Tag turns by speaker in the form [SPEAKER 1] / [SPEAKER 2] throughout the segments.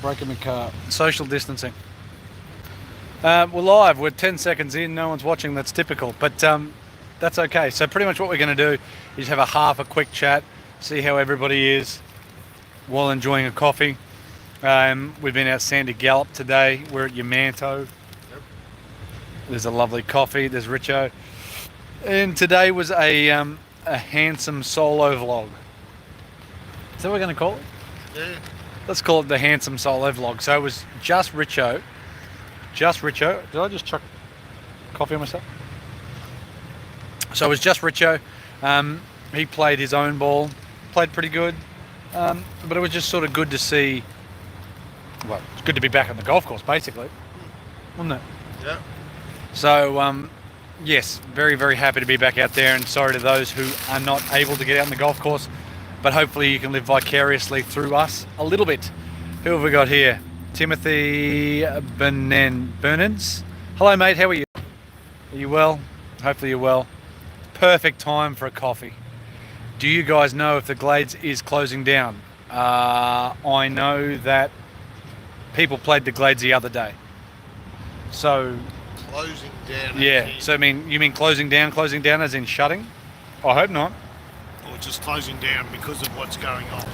[SPEAKER 1] breaking my car. Social distancing. We're live. We're 10 seconds in. No one's watching. That's typical, but that's okay. So pretty much what we're going to do is have a quick chat, see how everybody is while enjoying a coffee. We've been out Sandy Gallop today. We're at Yamanto. Yep. There's a lovely coffee. There's Richo. And today was a handsome solo vlog. Is that what we're going to call it?
[SPEAKER 2] Yeah.
[SPEAKER 1] Let's call it the handsome solo vlog. So it was just Richo. Just Richo. Did I just chuck coffee on myself? So it was just Richo. He played his own ball. Played pretty good. But it was just sort of good to see. Well, it's good to be back on the golf course, basically. Wasn't it?
[SPEAKER 2] Yeah.
[SPEAKER 1] So, yes, very, very happy to be back out there, and sorry to those who are not able to get out on the golf course, but hopefully you can live vicariously through us a little bit. Who have we got here? Timothy Bernards. Hello, mate. How are you? Are you well? Hopefully you're well. Perfect time for a coffee. Do you guys know if the Glades is closing down? I know that people played the Glades the other day. So
[SPEAKER 2] closing down.
[SPEAKER 1] Yeah. So you mean closing down as in shutting? I hope not.
[SPEAKER 2] Or just closing down because of what's going on.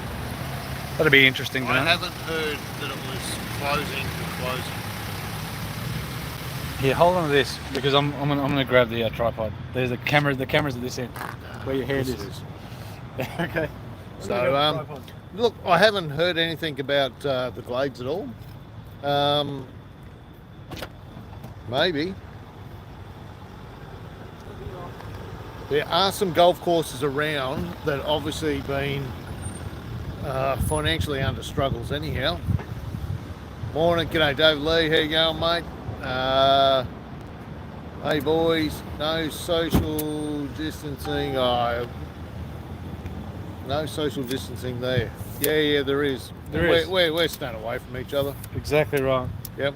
[SPEAKER 1] That'd be interesting to know.
[SPEAKER 2] I haven't heard that it was closing.
[SPEAKER 1] Here, hold on to this because I'm gonna grab the tripod. There's a camera. The camera's at this end, where your head is. Okay.
[SPEAKER 2] So look, I haven't heard anything about the Glades at all. Maybe there are some golf courses around that obviously been financially under struggles anyhow. Morning, g'day Dave Lee, how you going, mate? Hey boys, no social distancing. No social distancing there. Yeah, there is. We're staying away from each other.
[SPEAKER 1] Exactly right.
[SPEAKER 2] Yep.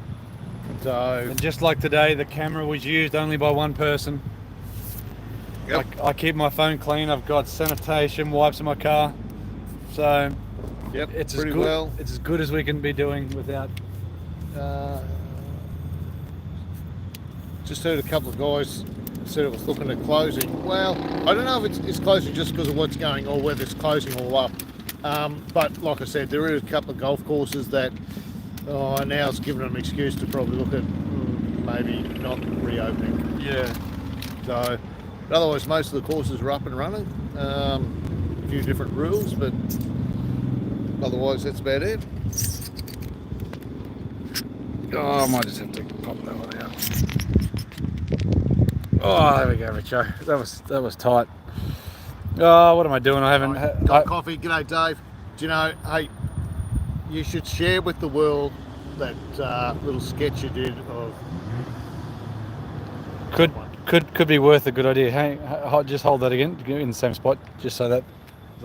[SPEAKER 2] So,
[SPEAKER 1] and just like today, the camera was used only by one person.
[SPEAKER 2] Yep.
[SPEAKER 1] I keep my phone clean. I've got sanitation wipes in my car. So
[SPEAKER 2] yep,
[SPEAKER 1] it's
[SPEAKER 2] pretty
[SPEAKER 1] as good,
[SPEAKER 2] well.
[SPEAKER 1] It's as good as we can be doing without.
[SPEAKER 2] Just heard a couple of guys said it was looking at closing. Well, I don't know if it's closing just because of what's going on, or whether it's closing all up. But like I said, there are a couple of golf courses that now it's given them an excuse to probably look at maybe not reopening.
[SPEAKER 1] Yeah.
[SPEAKER 2] So, but otherwise, most of the courses are up and running. A few different rules, but otherwise, that's about it.
[SPEAKER 1] Oh, I might just have to pop that one out. Oh, there we go, Richo. That was tight. Oh, what am I doing? I haven't
[SPEAKER 2] got coffee. G'day, Dave. Do you know? Hey, you should share with the world that little sketch you did of.
[SPEAKER 1] Could be worth a good idea. Hey, just hold that again in the same spot, just so that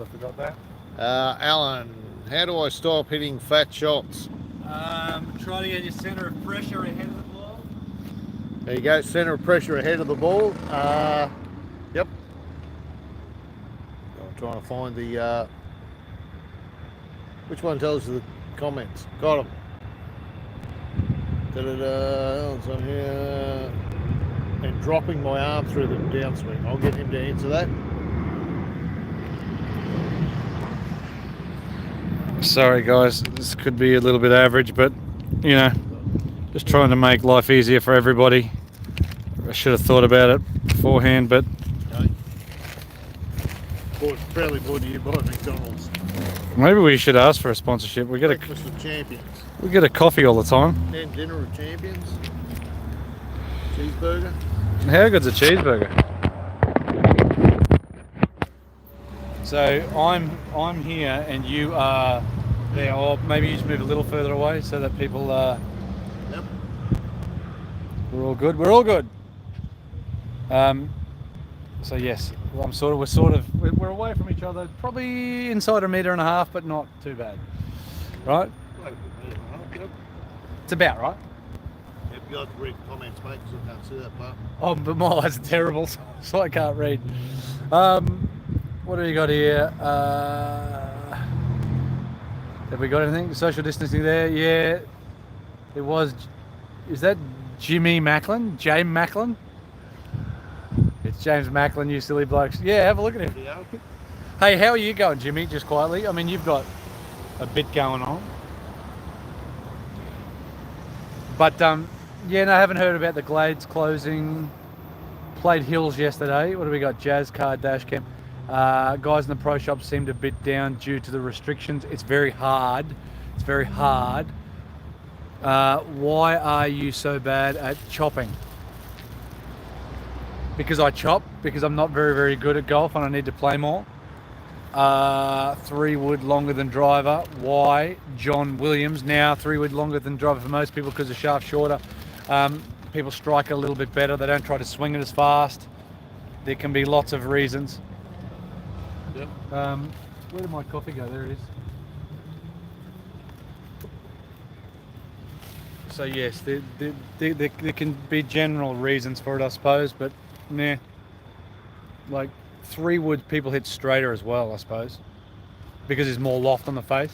[SPEAKER 1] I forgot that.
[SPEAKER 2] Alan, how do I stop hitting fat shots?
[SPEAKER 1] Try to get your centre of pressure ahead of the ball.
[SPEAKER 2] There you go, centre of pressure ahead of the ball. Yep. I'm trying to find the. Which one tells you the comments? Got them. It's on here. And dropping my arm through the downswing. I'll get him to answer that.
[SPEAKER 1] Sorry guys, this could be a little bit average, but you know, just trying to make life easier for everybody. I should have thought about it beforehand, but
[SPEAKER 2] Fairly brought to you by McDonald's.
[SPEAKER 1] Maybe we should ask for a sponsorship. We get
[SPEAKER 2] Breakfast of champions.
[SPEAKER 1] We get a coffee all the time.
[SPEAKER 2] And dinner of champions. Cheeseburger.
[SPEAKER 1] How good's a cheeseburger? So I'm here and you are there, or maybe you just move a little further away so that people.
[SPEAKER 2] Yep.
[SPEAKER 1] We're all good. We're all good. So yes, we're away from each other, probably inside a metre and a half, but not too bad, right?
[SPEAKER 2] Yep.
[SPEAKER 1] It's about right.
[SPEAKER 2] Yep, you have to read the comments, mate, because I can't see that part.
[SPEAKER 1] Oh, but my eyes are terrible, so I can't read. What do you got here? Have we got anything? Social distancing there? Yeah. It was. Is that Jimmy Macklin? James Macklin? It's James Macklin, you silly blokes. Yeah, have a look at him. Hey, how are you going, Jimmy? Just quietly. I mean, you've got a bit going on. But, yeah, no, I haven't heard about the Glades closing. Played Hills yesterday. What do we got? Jazz Car Dash Cam. Guys in the pro shop seemed a bit down due to the restrictions. It's very hard. It's very hard. Why are you so bad at chopping? Because I chop. Because I'm not very, very good at golf and I need to play more. 3 wood longer than driver. Why? John Williams. Now 3 wood longer than driver for most people because the shaft's shorter. People strike a little bit better. They don't try to swing it as fast. There can be lots of reasons.
[SPEAKER 2] Yep.
[SPEAKER 1] Where did my coffee go? There it is. So yes, there can be general reasons for it, I suppose, but nah. Like 3 wood people hit straighter as well, I suppose, because there's more loft on the face.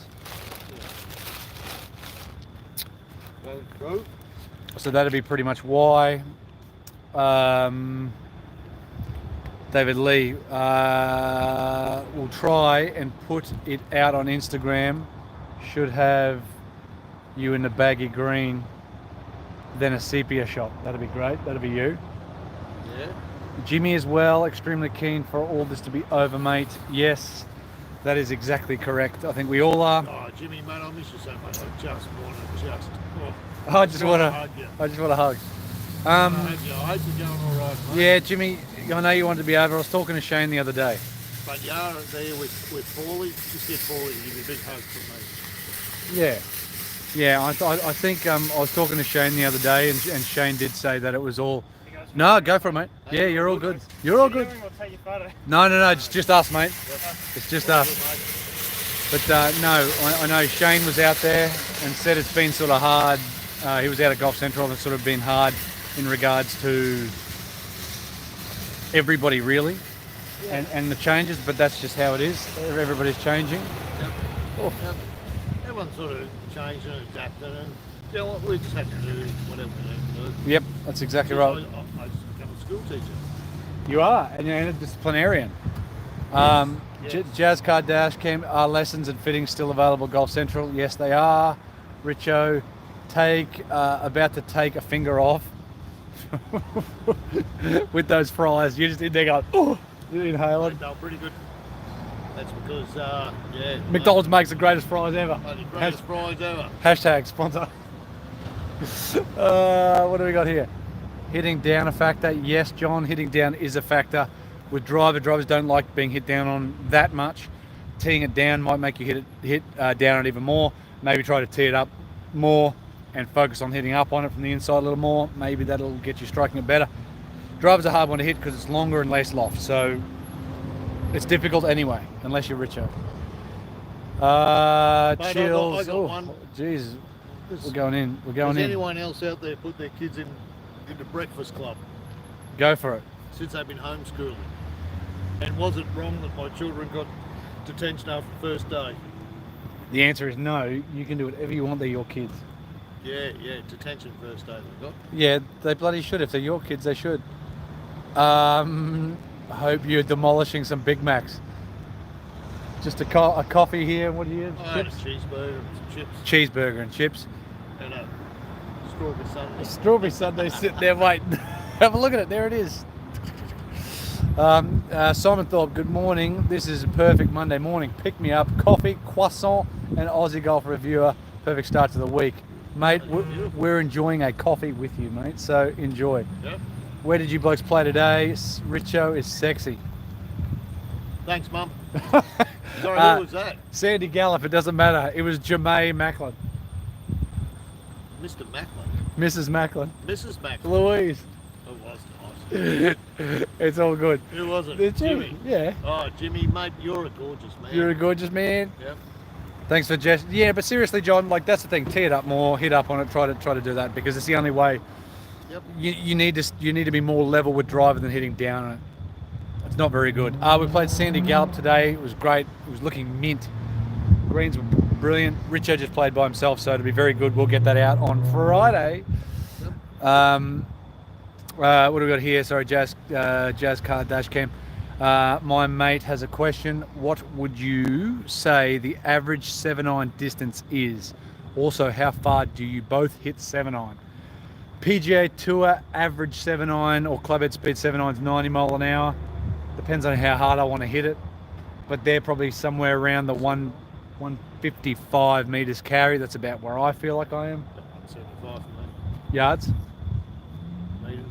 [SPEAKER 1] So that'd be pretty much why. David Lee, will try and put it out on Instagram. Should have you in the baggy green, then a sepia shot. That'd be great. That'd be you.
[SPEAKER 2] Yeah.
[SPEAKER 1] Jimmy as well, extremely keen for all this to be over, mate. Yes, that is exactly correct. I think we all are.
[SPEAKER 2] Oh, Jimmy, mate, I miss you so much. I just want to
[SPEAKER 1] I just want to
[SPEAKER 2] hug you.
[SPEAKER 1] I just want to hug.
[SPEAKER 2] I hope you're going all right, mate.
[SPEAKER 1] Yeah, Jimmy, I know you wanted to be over. I was talking to Shane the other day.
[SPEAKER 2] But you are there with Paulie. Just get Paulie to give you a big hug from me.
[SPEAKER 1] Yeah. Yeah, I think I was talking to Shane the other day, and Shane did say that it was all. No, go for it, mate. Yeah, you're all good. You're all good. No, it's just us, mate. It's just us. But no, I know Shane was out there and said it's been sort of hard. He was out at Golf Central and it's sort of been hard in regards to everybody, really, and the changes. But that's just how it is. Everybody's changing.
[SPEAKER 2] Yep. Oh. Yep. Everyone's sort of changing and adapting, and you know what, we just have to do whatever we need to do.
[SPEAKER 1] Yep, that's exactly right.
[SPEAKER 2] I just become a school teacher.
[SPEAKER 1] You are, and you're a disciplinarian.
[SPEAKER 2] Yes.
[SPEAKER 1] Jazz Car Dash Cam, are lessons and fittings still available at Golf Central? Yes, they are. Richo, about to take a finger off with those fries. You just in there going, oh, you inhale it.
[SPEAKER 2] They're pretty good. That's because,
[SPEAKER 1] McDonald's makes the greatest fries ever.
[SPEAKER 2] The greatest fries ever.
[SPEAKER 1] Hashtag sponsor. What do we got here? Hitting down a factor? Yes, John, hitting down is a factor. With drivers don't like being hit down on that much. Teeing it down might make you hit down it even more. Maybe try to tee it up more and focus on hitting up on it from the inside a little more. Maybe that'll get you striking it better. Driver's a hard one to hit because it's longer and less loft, so it's difficult anyway, unless you're Richo.
[SPEAKER 2] Mate,
[SPEAKER 1] Chills.
[SPEAKER 2] I got one.
[SPEAKER 1] Jeez, we're going in. We're going
[SPEAKER 2] Does
[SPEAKER 1] in.
[SPEAKER 2] anyone else out there put their kids into breakfast club
[SPEAKER 1] Go for it.
[SPEAKER 2] since they've been homeschooling? And was it wrong that my children got detention after the first day?
[SPEAKER 1] The answer is no. You can do whatever you want. They're your kids.
[SPEAKER 2] Yeah, detention first day they got.
[SPEAKER 1] Yeah, they bloody should. If they're your kids, they should. I hope you're demolishing some Big Macs. Just a coffee here. What do you have?
[SPEAKER 2] I had a cheeseburger and some chips.
[SPEAKER 1] Cheeseburger and chips.
[SPEAKER 2] And a strawberry sundae.
[SPEAKER 1] A strawberry sundae sitting there waiting. Have a look at it. There it is. Simon Thorpe, good morning. This is a perfect Monday morning. Pick me up, coffee, croissant, and Aussie Golf Reviewer. Perfect start to the week. Mate, we're enjoying a coffee with you, mate, so enjoy.
[SPEAKER 2] Yep.
[SPEAKER 1] Where did you blokes play today? Richo is sexy.
[SPEAKER 2] Thanks, Mum. Sorry, who was that?
[SPEAKER 1] Sandy Gallop, it doesn't matter. It was Jemaine Macklin.
[SPEAKER 2] Mr. Macklin.
[SPEAKER 1] Mrs. Macklin.
[SPEAKER 2] Mrs. Macklin.
[SPEAKER 1] Louise.
[SPEAKER 2] Who was nice.
[SPEAKER 1] It's all good.
[SPEAKER 2] Who was it?
[SPEAKER 1] It's Jimmy. Yeah.
[SPEAKER 2] Oh, Jimmy, mate, you're a gorgeous man.
[SPEAKER 1] You're a gorgeous man.
[SPEAKER 2] Yep.
[SPEAKER 1] Thanks for Jess. Yeah, but seriously, John, like that's the thing. Tee it up more, hit up on it. Try to do that because it's the only way.
[SPEAKER 2] Yep.
[SPEAKER 1] You need to be more level with driver than hitting down on it. It's not very good. We played Sandy Gallop today. It was great. It was looking mint. Greens were brilliant. Richo just played by himself, so it'll be very good. We'll get that out on Friday. What do we got here? Sorry, Jazz Car Dash Cam. My mate has a question. What would you say the average 7-iron distance is? Also, how far do you both hit 7-iron? PGA Tour average 7-iron or clubhead speed 7-iron's 90 mile an hour. Depends on how hard I want to hit it. But they're probably somewhere around the 155 meters carry. That's about where I feel like I am.
[SPEAKER 2] 175 for me.
[SPEAKER 1] Yards?
[SPEAKER 2] Meters.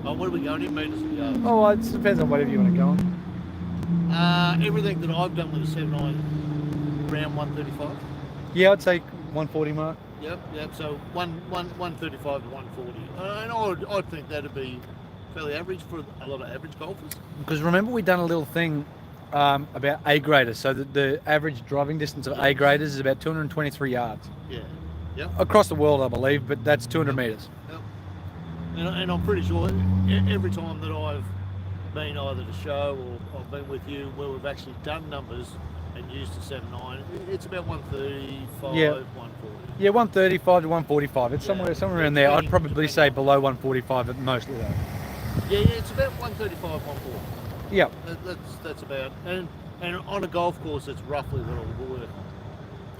[SPEAKER 2] Oh, what are we going in, meters and yards?
[SPEAKER 1] Oh, it depends on whatever you want to go on.
[SPEAKER 2] Everything that I've done with a 7-iron, around 135.
[SPEAKER 1] Yeah, I'd say 140 mark.
[SPEAKER 2] Yep. So 135 to 140, and I'd think that'd be fairly average for a lot of average golfers.
[SPEAKER 1] Because remember, we done a little thing about A graders. So the average driving distance of A graders is about 223 yards.
[SPEAKER 2] Yeah. Yep.
[SPEAKER 1] Across the world, I believe, but that's 200 meters.
[SPEAKER 2] Yep. And I'm pretty sure every time that I've been either to show or I've been with you where we've actually done numbers and used a 7-iron, it's about 135,
[SPEAKER 1] Yeah.
[SPEAKER 2] 140.
[SPEAKER 1] Yeah, 135 to 145. It's somewhere around there. I'd probably say below 145 mostly though.
[SPEAKER 2] Yeah, it's about 135, 140.
[SPEAKER 1] Yeah.
[SPEAKER 2] That's about, and on a golf course, it's roughly what it'll work.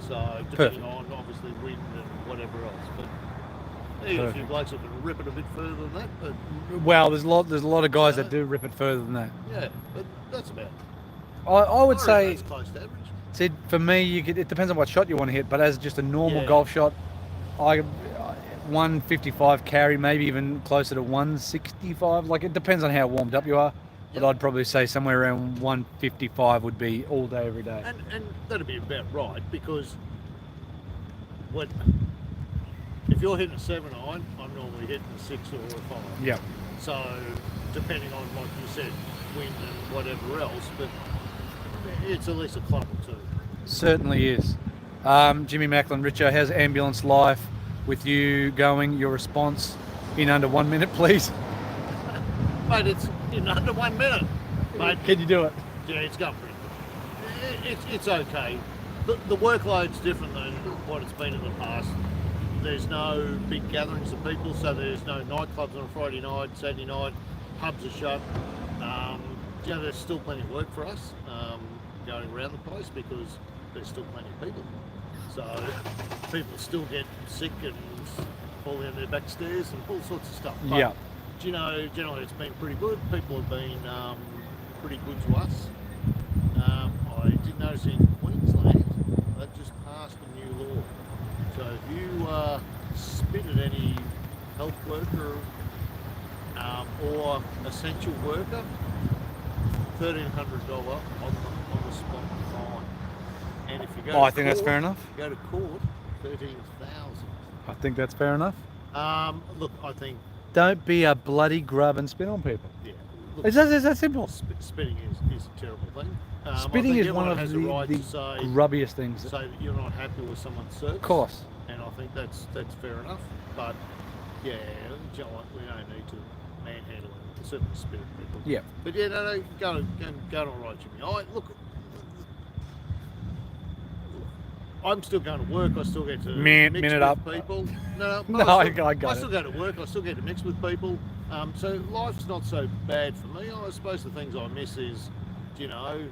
[SPEAKER 2] So depending on obviously wind and whatever else, but even a few blokes that can rip it a bit further than that. But
[SPEAKER 1] well, there's a lot of guys that do rip it further than that.
[SPEAKER 2] yeah, but that's about.
[SPEAKER 1] I would say
[SPEAKER 2] that's close to average.
[SPEAKER 1] See, for me, it depends on what shot you want to hit, but as just a normal golf shot, 155 carry, maybe even closer to 165. Like, it depends on how warmed up you are, but I'd probably say somewhere around 155 would be all day, every day.
[SPEAKER 2] And that'd be about right, because if you're hitting a 7-iron, I'm normally hitting a 6 or a 5.
[SPEAKER 1] Yeah.
[SPEAKER 2] So depending on, like you said, wind and whatever else, but it's at least a club or two.
[SPEAKER 1] Certainly is. Jimmy Macklin, Richo, how's ambulance life with you going? Your response in under 1 minute, please.
[SPEAKER 2] Mate, it's in under 1 minute. Mate,
[SPEAKER 1] Can you do it?
[SPEAKER 2] yeah, it's going pretty good. It's okay. The workload's different than what it's been in the past. There's no big gatherings of people, so there's no nightclubs on a Friday night, Saturday night, pubs are shut. There's still plenty of work for us going around the place because there's still plenty of people. So people still get sick and fall down their back stairs and all sorts of stuff. But,
[SPEAKER 1] Yeah.
[SPEAKER 2] generally it's been pretty good. People have been pretty good to us. I did notice in Queensland they've just passed a new law. So if you spit at any health worker or essential worker, $1,300 on the spot fine. And if you go,
[SPEAKER 1] I think that's fair enough.
[SPEAKER 2] If you go to court, 13,000.
[SPEAKER 1] I think that's fair enough.
[SPEAKER 2] Look, I think
[SPEAKER 1] Don't be a bloody grub and spit on people.
[SPEAKER 2] yeah. Look,
[SPEAKER 1] It's that simple.
[SPEAKER 2] spitting is a terrible thing.
[SPEAKER 1] Spitting is one of
[SPEAKER 2] has
[SPEAKER 1] the
[SPEAKER 2] a right to say
[SPEAKER 1] grubbiest things.
[SPEAKER 2] that you're not happy with someone's service.
[SPEAKER 1] Of course.
[SPEAKER 2] And I think that's fair enough. But yeah, we don't need to manhandle and certainly spit at people.
[SPEAKER 1] Yeah.
[SPEAKER 2] But yeah, no, go all right, Jimmy. I'm still going to work. I still get to mix
[SPEAKER 1] minute
[SPEAKER 2] with
[SPEAKER 1] up.
[SPEAKER 2] people. No,
[SPEAKER 1] No, I got
[SPEAKER 2] I
[SPEAKER 1] it.
[SPEAKER 2] still go to work. I still get to mix with people. So life's not so bad for me. I suppose the things I miss is, a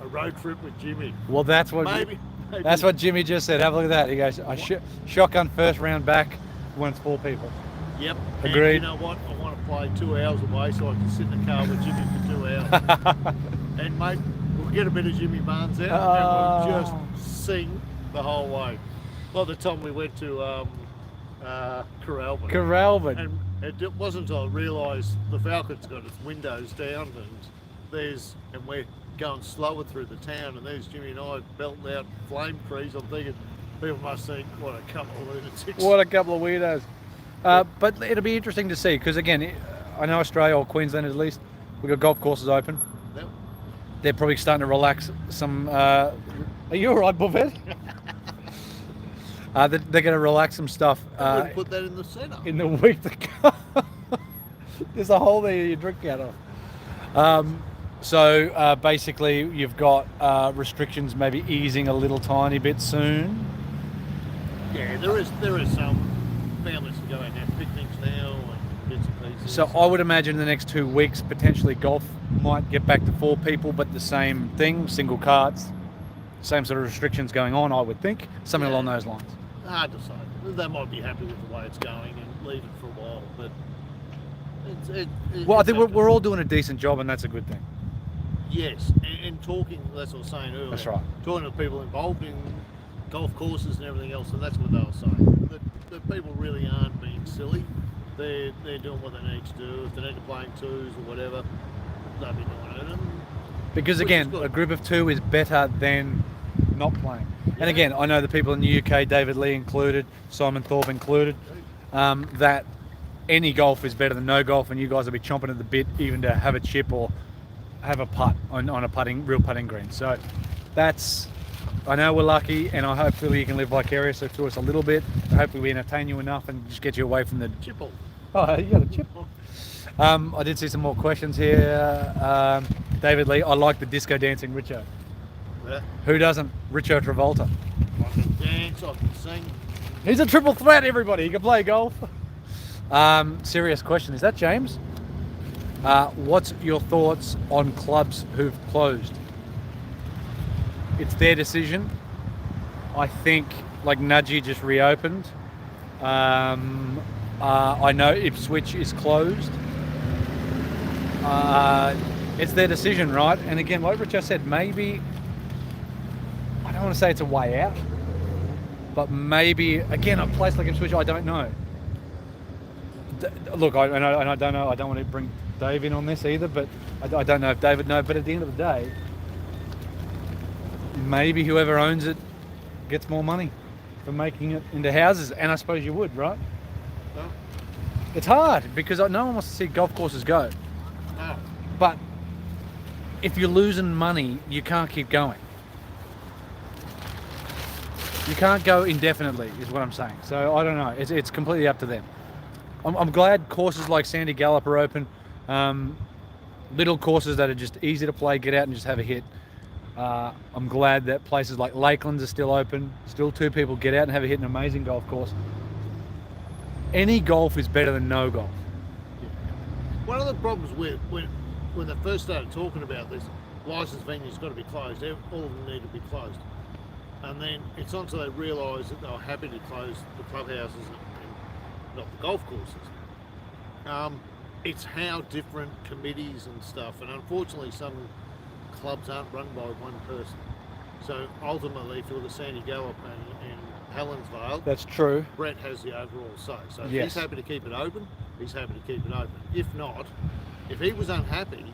[SPEAKER 2] road trip with Jimmy.
[SPEAKER 1] Well, that's what
[SPEAKER 2] Maybe.
[SPEAKER 1] that's what Jimmy just said. Have a look at that. He goes, shotgun first round back when it's 4 people.
[SPEAKER 2] Yep.
[SPEAKER 1] Agreed.
[SPEAKER 2] And you know what? I want to play 2 hours away so I can sit in the car with Jimmy for 2 hours. And mate, we'll get a bit of Jimmy Barnes out and we'll just sing the whole way. By the time we went to Coralvin.
[SPEAKER 1] Coralvin.
[SPEAKER 2] And it wasn't until I realised the Falcon's got its windows down and we're going slower through the town and there's Jimmy and I belting out flame trees. I'm thinking people must think, what a couple of lunatics.
[SPEAKER 1] What a couple of weirdos. But it'll be interesting to see because again, I know Australia or Queensland at least, we've got golf courses open.
[SPEAKER 2] Yep.
[SPEAKER 1] They're probably starting to relax some. Are you all right, Buffett? They're going to relax some stuff.
[SPEAKER 2] I put that in the centre.
[SPEAKER 1] In the week to come. There's a hole there you drink out of. So basically, you've got restrictions maybe easing a little tiny bit soon.
[SPEAKER 2] Yeah, there is some families can go out and have picnics now and bits and pieces.
[SPEAKER 1] So I would imagine in the next 2 weeks, potentially golf might get back to 4 people, but the same thing, single carts, same sort of restrictions going on, I would think. Something along those lines.
[SPEAKER 2] Hard to say. They might be happy with the way it's going and leave it for a while, but
[SPEAKER 1] Well, I
[SPEAKER 2] it's
[SPEAKER 1] think
[SPEAKER 2] okay.
[SPEAKER 1] we're all doing a decent job, and that's a good thing.
[SPEAKER 2] Yes, and talking, that's what I was saying earlier.
[SPEAKER 1] That's right.
[SPEAKER 2] Talking to people involved in golf courses and everything else, and that's what they were saying. That people really aren't being silly. They're doing what they need to do. If they need to play in twos or whatever, they'll be doing it.
[SPEAKER 1] Because
[SPEAKER 2] Which
[SPEAKER 1] again,
[SPEAKER 2] is good.
[SPEAKER 1] a group of 2 is better than not playing.
[SPEAKER 2] Yeah.
[SPEAKER 1] And again, I know the people in the UK, David Lee included, Simon Thorpe included, that any golf is better than no golf, and you guys will be chomping at the bit even to have a chip or have a putt on a real putting green. So that's, I know we're lucky, and I hopefully you can live vicariously through us a little bit. Hopefully we entertain you enough and just get you away from the...
[SPEAKER 2] Chipple.
[SPEAKER 1] Oh, you got a chip. I did see some more questions here. David Lee, I like the disco dancing Richo.
[SPEAKER 2] Yeah.
[SPEAKER 1] Who doesn't? Richo Travolta.
[SPEAKER 2] I can dance, I can sing.
[SPEAKER 1] He's a triple threat, everybody. He can play golf. Serious question. Is that James? What's your thoughts on clubs who've closed? It's their decision. I think, like Nudgy just reopened. I know Ipswich is closed. It's their decision, right? And again, like Richard said, maybe, I don't want to say it's a way out, but maybe, again, a place like Ipswich, I don't know. Look, I don't know, I don't want to bring Dave in on this either, but I don't know if David knows, but at the end of the day, maybe whoever owns it gets more money for making it into houses, and I suppose you would, right?
[SPEAKER 2] No?
[SPEAKER 1] It's hard because no one wants to see golf courses go.
[SPEAKER 2] No.
[SPEAKER 1] But if you're losing money, you can't keep going. You can't go indefinitely, is what I'm saying. So I don't know. It's completely up to them. I'm glad courses like Sandy Gallop are open. Little courses that are just easy to play, get out and just have a hit. I'm glad that places like Lakelands are still open. Still 2 people get out and have a hit, an amazing golf course. Any golf is better than no golf.
[SPEAKER 2] One of the problems with when they first started talking about this, licensed venues got to be closed. All of them need to be closed. And then it's not until they realised that they were happy to close the clubhouses and not the golf courses. It's how different committees and stuff, and unfortunately some clubs aren't run by one person. So ultimately, if you look at Sandy Gallop and Helensvale,
[SPEAKER 1] That's true.
[SPEAKER 2] Brett has the overall say. So if
[SPEAKER 1] Yes.
[SPEAKER 2] he's happy to keep it open, he's happy to keep it open. If not, if he was unhappy,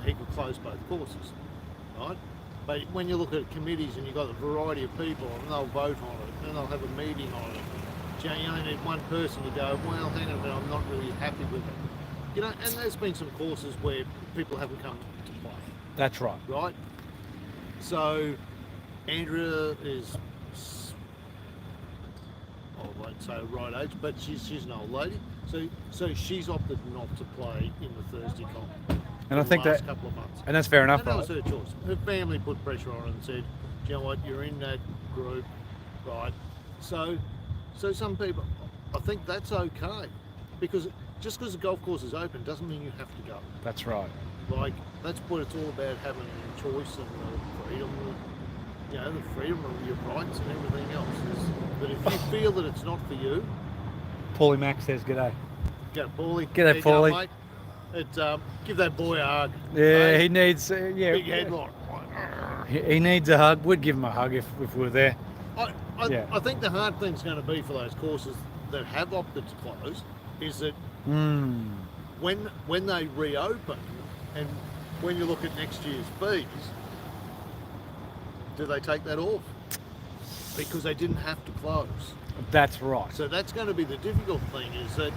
[SPEAKER 2] he could close both courses, right? But when you look at committees and you've got a variety of people and they'll vote on it and they'll have a meeting on it, you only need one person to go, well, hang on a minute, I'm not really happy with it. You know, and there's been some courses where people haven't come to play,
[SPEAKER 1] That's right.
[SPEAKER 2] right? So Andrea is, I won't say the right age, but she's an old lady. So she's opted not to play in the Thursday comp.
[SPEAKER 1] And I
[SPEAKER 2] for
[SPEAKER 1] think
[SPEAKER 2] the last
[SPEAKER 1] that,
[SPEAKER 2] couple of months.
[SPEAKER 1] and that's fair enough,
[SPEAKER 2] And that
[SPEAKER 1] right?
[SPEAKER 2] was her choice. Her family put pressure on her and said, "Do you know what? You're in that group, right?" So some people, I think that's okay, because just because the golf course is open doesn't mean you have to go.
[SPEAKER 1] That's right.
[SPEAKER 2] Like, that's what it's all about, having choice and the freedom, you know, the freedom of your rights and everything else. But if you feel that it's not for you,
[SPEAKER 1] Paulie Mack says g'day.
[SPEAKER 2] go, Paulie.
[SPEAKER 1] G'day,
[SPEAKER 2] There you go,
[SPEAKER 1] Paulie.
[SPEAKER 2] mate. Give that boy a hug.
[SPEAKER 1] Yeah,
[SPEAKER 2] mate.
[SPEAKER 1] he needs,
[SPEAKER 2] Big headlock.
[SPEAKER 1] he needs a hug. We'd give him a hug if we were there. Yeah.
[SPEAKER 2] I think the hard thing's going to be for those courses that have opted to close is that when they reopen and when you look at next year's fees, do they take that off? Because they didn't have to close.
[SPEAKER 1] That's right.
[SPEAKER 2] So that's going to be the difficult thing, is that,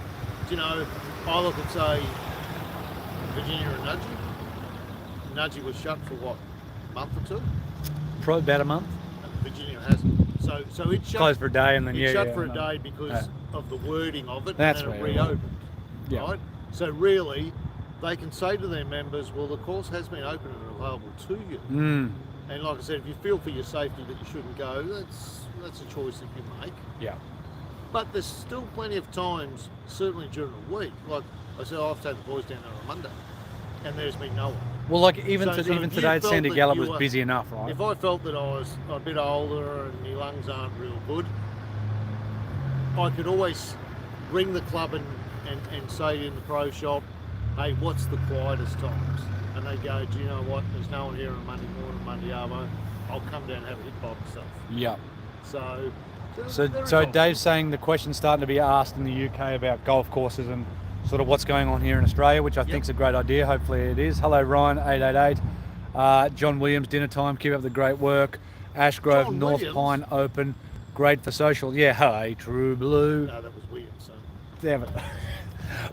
[SPEAKER 2] you know, I look at, say, Virginia and Nudgy. Nudgy was shut for what, a month or two?
[SPEAKER 1] Probably about a month.
[SPEAKER 2] And Virginia hasn't. So it shut,
[SPEAKER 1] Closed for a day and then
[SPEAKER 2] it shut
[SPEAKER 1] yeah,
[SPEAKER 2] for
[SPEAKER 1] I
[SPEAKER 2] a
[SPEAKER 1] know.
[SPEAKER 2] day because of the wording of it,
[SPEAKER 1] That's
[SPEAKER 2] and then it
[SPEAKER 1] right,
[SPEAKER 2] reopened.
[SPEAKER 1] Yeah.
[SPEAKER 2] Right? So really, they can say to their members, well, the course has been open and available to you. And like I said, if you feel for your safety that you shouldn't go, that's a choice that you make.
[SPEAKER 1] Yeah.
[SPEAKER 2] But there's still plenty of times, certainly during the week, like I said, I've taken the boys down there on Monday, and there's been no one.
[SPEAKER 1] Well, like even
[SPEAKER 2] So if
[SPEAKER 1] today,
[SPEAKER 2] you felt
[SPEAKER 1] Sandy
[SPEAKER 2] that
[SPEAKER 1] Gallop
[SPEAKER 2] you
[SPEAKER 1] was
[SPEAKER 2] were-
[SPEAKER 1] busy enough, right?
[SPEAKER 2] If I felt that I was a bit older and my lungs aren't real good, I could always ring the club and say in the pro shop, hey, what's the quietest times? And they go, do you know what, there's no one here on Monday morning, Monday arvo, I'll come down and have a hit by myself.
[SPEAKER 1] Yeah.
[SPEAKER 2] So
[SPEAKER 1] So Dave's saying the question's starting to be asked in the UK about golf courses and sort of what's going on here in Australia, which I think is a great idea. Hopefully it is. Hello, Ryan, 888. John Williams, dinner time. Keep up the great work. Ashgrove,
[SPEAKER 2] John
[SPEAKER 1] North
[SPEAKER 2] Williams?
[SPEAKER 1] Pine Open. Great for social. Yeah, hey, True Blue.
[SPEAKER 2] No, that was Williams. So.
[SPEAKER 1] Damn it.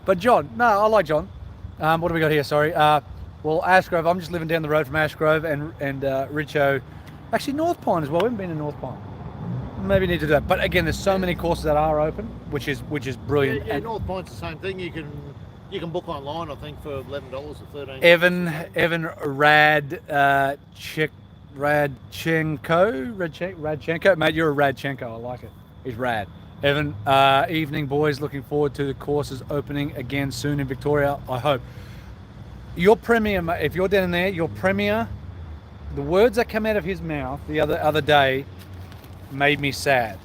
[SPEAKER 1] But John, no, I like John. What do we got here? Sorry. Well, Ashgrove, I'm just living down the road from Ashgrove and Richo. Actually, North Pine as well. We haven't been to North Pine. Maybe need to do that. But again, there's so many courses that are open, which is brilliant.
[SPEAKER 2] Yeah,
[SPEAKER 1] And
[SPEAKER 2] North Pine's the same thing. You can book online, I think, for $11 or $13.
[SPEAKER 1] Evan Radchenko, mate, you're a Radchenko. I like it. He's rad. Evan, evening boys. Looking forward to the courses opening again soon in Victoria. I hope. Your premier, mate, if you're down there, your premier. The words that come out of his mouth the other day made me sad.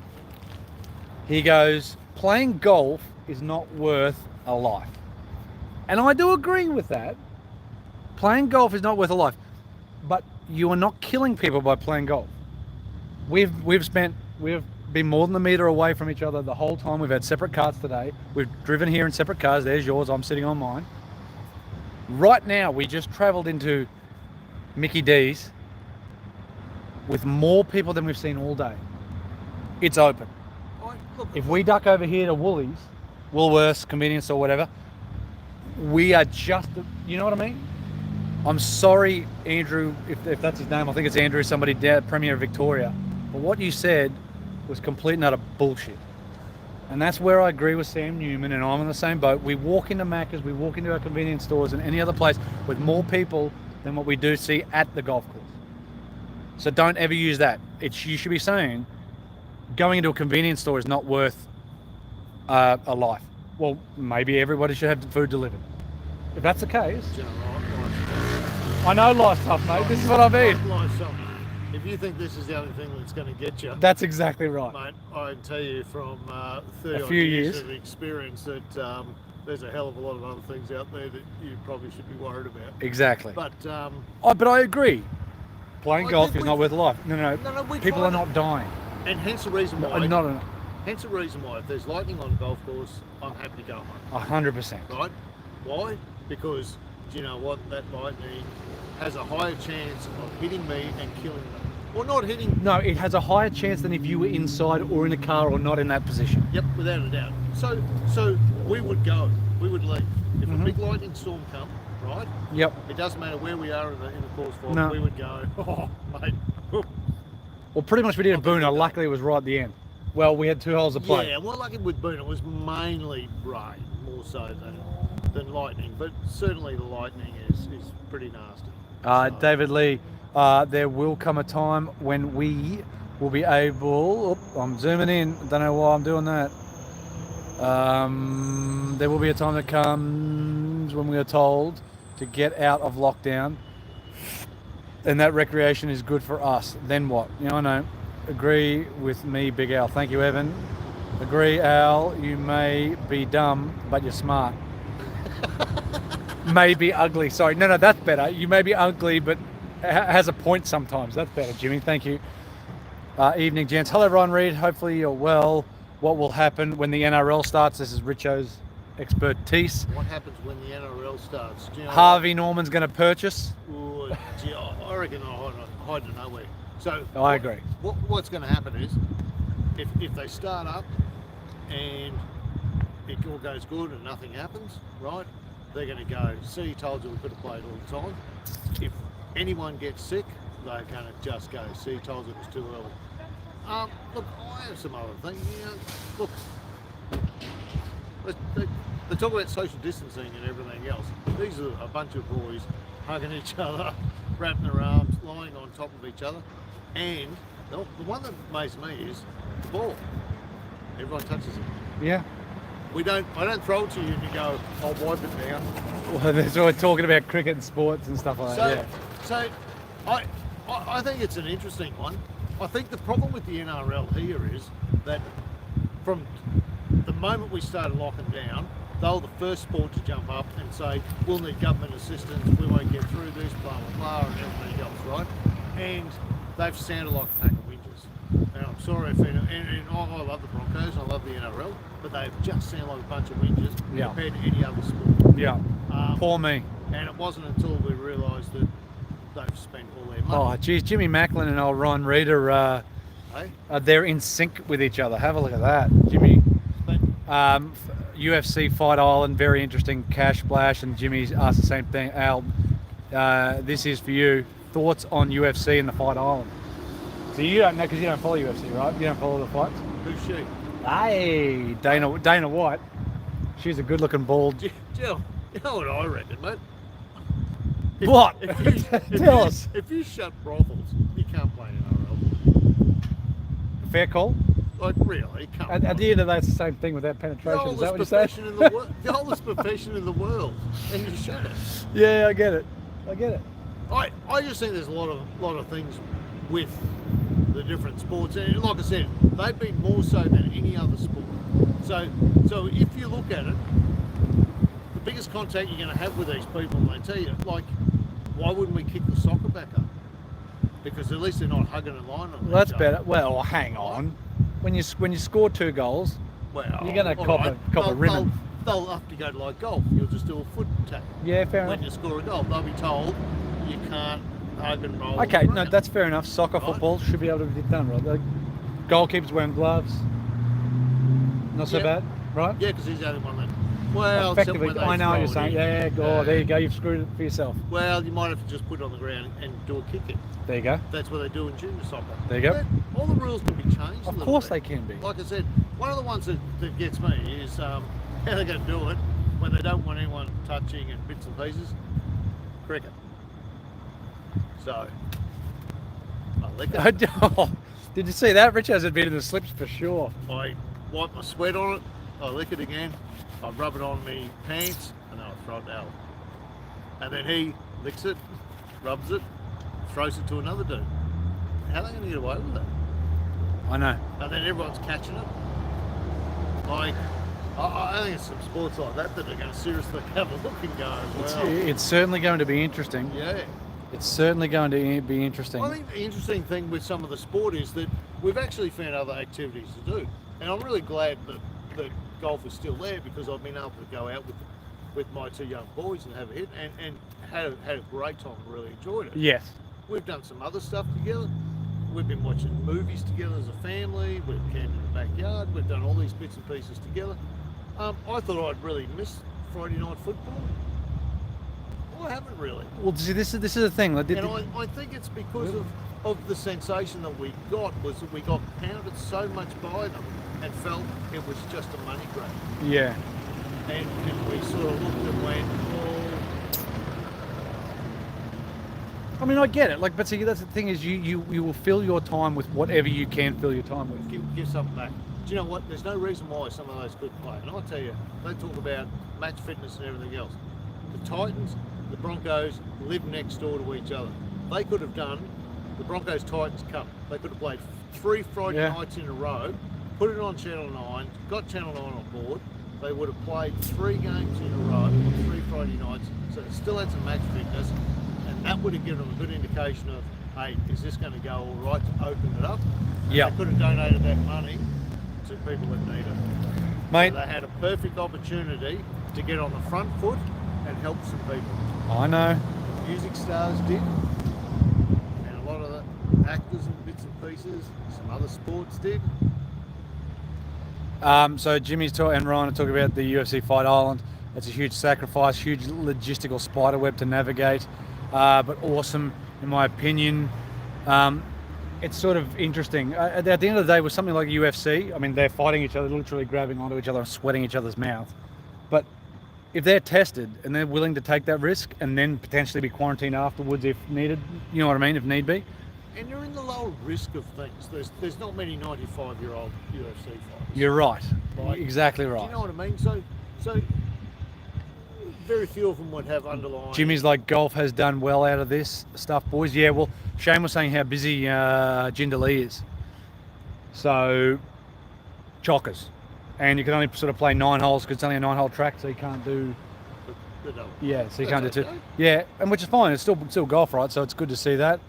[SPEAKER 1] He goes, playing golf is not worth a life. And I do agree with that. Playing golf is not worth a life. But you are not killing people by playing golf. We've been more than a metre away from each other the whole time. We've had separate cars today. We've driven here in separate cars. There's yours, I'm sitting on mine. Right now, we just travelled into Mickey D's with more people than we've seen all day. It's open. If we duck over here to Woolies, Woolworths, convenience or whatever, we are just, you know what I mean? I'm sorry, Andrew, if that's his name. I think it's Andrew, somebody down, Premier of Victoria. But what you said was complete and utter bullshit. And that's where I agree with Sam Newman, and I'm in the same boat. We walk into Macca's, we walk into our convenience stores and any other place with more people than what we do see at the golf course. So don't ever use that. You should be saying going into a convenience store is not worth a life. Well, maybe everybody should have the food delivered. If that's the case, I know life's tough, mate. This is what I mean.
[SPEAKER 2] Life's tough. If you think this is the only thing that's going to get you,
[SPEAKER 1] That's exactly right.
[SPEAKER 2] mate, I can tell you from 30
[SPEAKER 1] A few years.
[SPEAKER 2] of experience that there's a hell of a lot of other things out there that you probably should be worried about.
[SPEAKER 1] Exactly.
[SPEAKER 2] But
[SPEAKER 1] But I agree. Playing
[SPEAKER 2] I
[SPEAKER 1] golf
[SPEAKER 2] think
[SPEAKER 1] is not worth a life. No,
[SPEAKER 2] we
[SPEAKER 1] people
[SPEAKER 2] try
[SPEAKER 1] are not dying.
[SPEAKER 2] and hence the reason why.
[SPEAKER 1] Hence
[SPEAKER 2] the reason why, if there's lightning on a golf course, I'm happy to go home.
[SPEAKER 1] 100%.
[SPEAKER 2] Right? Why? Because do you know what? That lightning has a higher chance of hitting me and killing me. Or not hitting.
[SPEAKER 1] No, it has a higher chance than if you were inside or in a car or not in that position.
[SPEAKER 2] Yep, without a doubt. So we would go. We would leave. If a big lightning storm come, right?
[SPEAKER 1] Yep.
[SPEAKER 2] It doesn't matter where we are in the course for.
[SPEAKER 1] No.
[SPEAKER 2] We would go. Oh, mate.
[SPEAKER 1] Well, pretty much we did a Boona. Luckily, it was right at the end. Well, we had 2 holes to play.
[SPEAKER 2] Yeah, well, lucky with Boone, it was mainly rain, more so than lightning. But certainly the lightning is pretty nasty.
[SPEAKER 1] David Lee, there will come a time when we will be able. I'm zooming in. Don't know why I'm doing that. There will be a time that comes when we are told to get out of lockdown, and that recreation is good for us. Then what? I know. Agree with me, Big Al. Thank you, Evan. Agree, Al. You may be dumb, but you're smart. May be ugly. Sorry. No, that's better. You may be ugly, but has a point sometimes. That's better, Jimmy. Thank you. Evening, gents. Hello, Ron Reed. Hopefully you're well. What will happen when the NRL starts? This is Richo's expertise.
[SPEAKER 2] What happens when the NRL starts? Do you know
[SPEAKER 1] Harvey Norman's going to purchase.
[SPEAKER 2] Ooh, gee, I reckon I'll hide to nowhere. So
[SPEAKER 1] I agree.
[SPEAKER 2] What's going to happen is, if they start up and it all goes good and nothing happens, right? They're going to go, see, told you we could have played all the time. If anyone gets sick, they're going to just go, see, told you it was too early. Look, I have some other things. Look, they talk about social distancing and everything else. These are a bunch of boys hugging each other, wrapping their arms, lying on top of each other. And the one that amazed me is the ball. Everyone touches it.
[SPEAKER 1] Yeah.
[SPEAKER 2] I don't throw it to you and you go, I'll wipe it down.
[SPEAKER 1] Well, that's why we're talking about cricket and sports and stuff like that.
[SPEAKER 2] So I think it's an interesting one. I think the problem with the NRL here is that from the moment we started locking down, they were the first sport to jump up and say, we'll need government assistance, we won't get through this, blah, blah, blah, and everything else, right? And they've sounded like a pack of whingers. And I'm sorry if, and I love the Broncos, I love the NRL, but they've just sounded like a bunch of whingers compared to any other sport.
[SPEAKER 1] Yeah. Poor me.
[SPEAKER 2] And it wasn't until we realised that they've spent all their money.
[SPEAKER 1] Oh, geez, Jimmy Macklin and old Ron Reed they're in sync with each other. Have a look at that, Jimmy. UFC Fight Island, very interesting. Cash Splash, and Jimmy asked the same thing. Al, this is for you. Thoughts on UFC and the Fight Island? So you don't know because you don't follow UFC, right? You don't follow the fights.
[SPEAKER 2] Who's she?
[SPEAKER 1] Hey, Dana White. She's a good-looking bald.
[SPEAKER 2] Jill, you know what I reckon, mate?
[SPEAKER 1] What? Tell us.
[SPEAKER 2] If you shut brothels, you can't play NRL.
[SPEAKER 1] Fair call.
[SPEAKER 2] Like, really? Come on.
[SPEAKER 1] At the end of the day, it's the same thing without penetration. Is that what you say?
[SPEAKER 2] The oldest profession in the world, and you shut it.
[SPEAKER 1] Yeah, I get it.
[SPEAKER 2] I just think there's a lot of things with the different sports, and like I said, they've been more so than any other sport. So if you look at it, the biggest contact you're going to have with these people, they tell you, like, why wouldn't we kick the soccer back up? Because at least they're not hugging and lying on
[SPEAKER 1] Well, that's better. Well, hang on. When you score 2 goals, you're going to cop a ribbon.
[SPEAKER 2] They'll have to go to like golf. You'll just do a foot tap.
[SPEAKER 1] Yeah, fair
[SPEAKER 2] when
[SPEAKER 1] enough.
[SPEAKER 2] you score a goal, they'll be told you can't hug and roll.
[SPEAKER 1] Okay, no, that's fair enough. Soccer, football should be able to be done, right? The goalkeeper's wearing gloves. Not so bad, right?
[SPEAKER 2] Yeah, because he's the only one that. Well,
[SPEAKER 1] effectively, I know what you're saying. Yeah, there you go. You've screwed it for yourself.
[SPEAKER 2] Well, you might have to just put it on the ground and do a kick in.
[SPEAKER 1] There you go.
[SPEAKER 2] That's what they do in junior soccer.
[SPEAKER 1] There you go.
[SPEAKER 2] All the rules can be changed.
[SPEAKER 1] Of course they can be.
[SPEAKER 2] Like I said, one of the ones that gets me is how they're going to do it when they don't want anyone touching and bits and pieces. Cricket. So, I lick it.
[SPEAKER 1] Did you see that? Rich has been in the slips for sure.
[SPEAKER 2] I wipe my sweat on it. I lick it again. I rub it on my pants, and then I throw it out. And then he licks it, rubs it, throws it to another dude. How are they going to get away with that?
[SPEAKER 1] I know.
[SPEAKER 2] And then everyone's catching it. Like, I think it's some sports like that are going to seriously have a look and go, well.
[SPEAKER 1] It's certainly going to be interesting.
[SPEAKER 2] Yeah.
[SPEAKER 1] It's certainly going to be interesting.
[SPEAKER 2] I think the interesting thing with some of the sport is that we've actually found other activities to do. And I'm really glad that golf is still there, because I've been able to go out with my 2 young boys and have a hit and had a great time, really enjoyed it.
[SPEAKER 1] Yes.
[SPEAKER 2] We've done some other stuff together. We've been watching movies together as a family. We've camped in the backyard. We've done all these bits and pieces together. I thought I'd really miss Friday night football. Well, I haven't really.
[SPEAKER 1] Well, see, this is the thing.
[SPEAKER 2] I think it's because of the sensation that we got, was that we got pounded so much by them and felt it was just a money grab.
[SPEAKER 1] Yeah.
[SPEAKER 2] And we sort of looked and went,
[SPEAKER 1] I mean, I get it. Like, but see, that's the thing is, you will fill your time with whatever you can fill your time with.
[SPEAKER 2] Give something back. Do you know what? There's no reason why some of those could play. And I'll tell you, they talk about match fitness and everything else. The Titans, the Broncos live next door to each other. They could have done the Broncos-Titans Cup. They could have played 3 Friday nights in a row, put it on Channel 9, got Channel 9 on board. They would have played 3 games in a row on 3 Friday nights, so it still had some match fitness, and that would have given them a good indication of, hey, is this going to go all right to open it up? Yeah. They could have donated that money to people that need it.
[SPEAKER 1] Mate.
[SPEAKER 2] So they had a perfect opportunity to get on the front foot and help some people.
[SPEAKER 1] I know.
[SPEAKER 2] The music stars did, and a lot of the actors and bits and pieces, some other sports did.
[SPEAKER 1] So Jimmy's and Ryan are talking about the UFC Fight Island. It's a huge sacrifice, huge logistical spider web to navigate, but awesome in my opinion. It's sort of interesting. At the end of the day, with something like UFC, I mean, they're fighting each other, literally grabbing onto each other and sweating each other's mouth. But if they're tested and they're willing to take that risk and then potentially be quarantined afterwards if needed, you know what I mean, if need be.
[SPEAKER 2] And you're in the lower risk of things. There's not many 95-year-old UFC fighters.
[SPEAKER 1] You're right.
[SPEAKER 2] Like,
[SPEAKER 1] Exactly
[SPEAKER 2] do
[SPEAKER 1] right.
[SPEAKER 2] you know what I mean? So very few of them would have underlying.
[SPEAKER 1] Jimmy's like, golf has done well out of this stuff, boys. Yeah, well, Shane was saying how busy Jindalee is. So, chockers. And you can only sort of play 9 holes because it's only a 9-hole track, so you can't do... Yeah, so you can't do two.
[SPEAKER 2] Okay.
[SPEAKER 1] Yeah, and which is fine. It's still golf, right? So it's good to see that.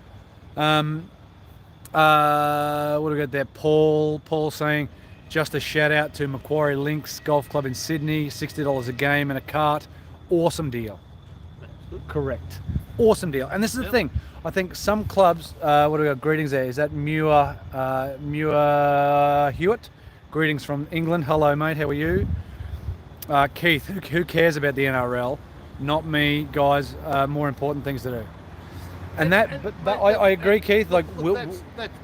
[SPEAKER 1] What do we got there? Paul saying, just a shout out to Macquarie Links Golf Club in Sydney, $60 a game and a cart. Awesome deal. Correct. Awesome deal. And this is the thing. I think some clubs, what do we got? Greetings there. Is that Muir Hewitt? Greetings from England. Hello, mate. How are you? Keith, who cares about the NRL? Not me, guys. More important things to do. And I agree, Keith. Like,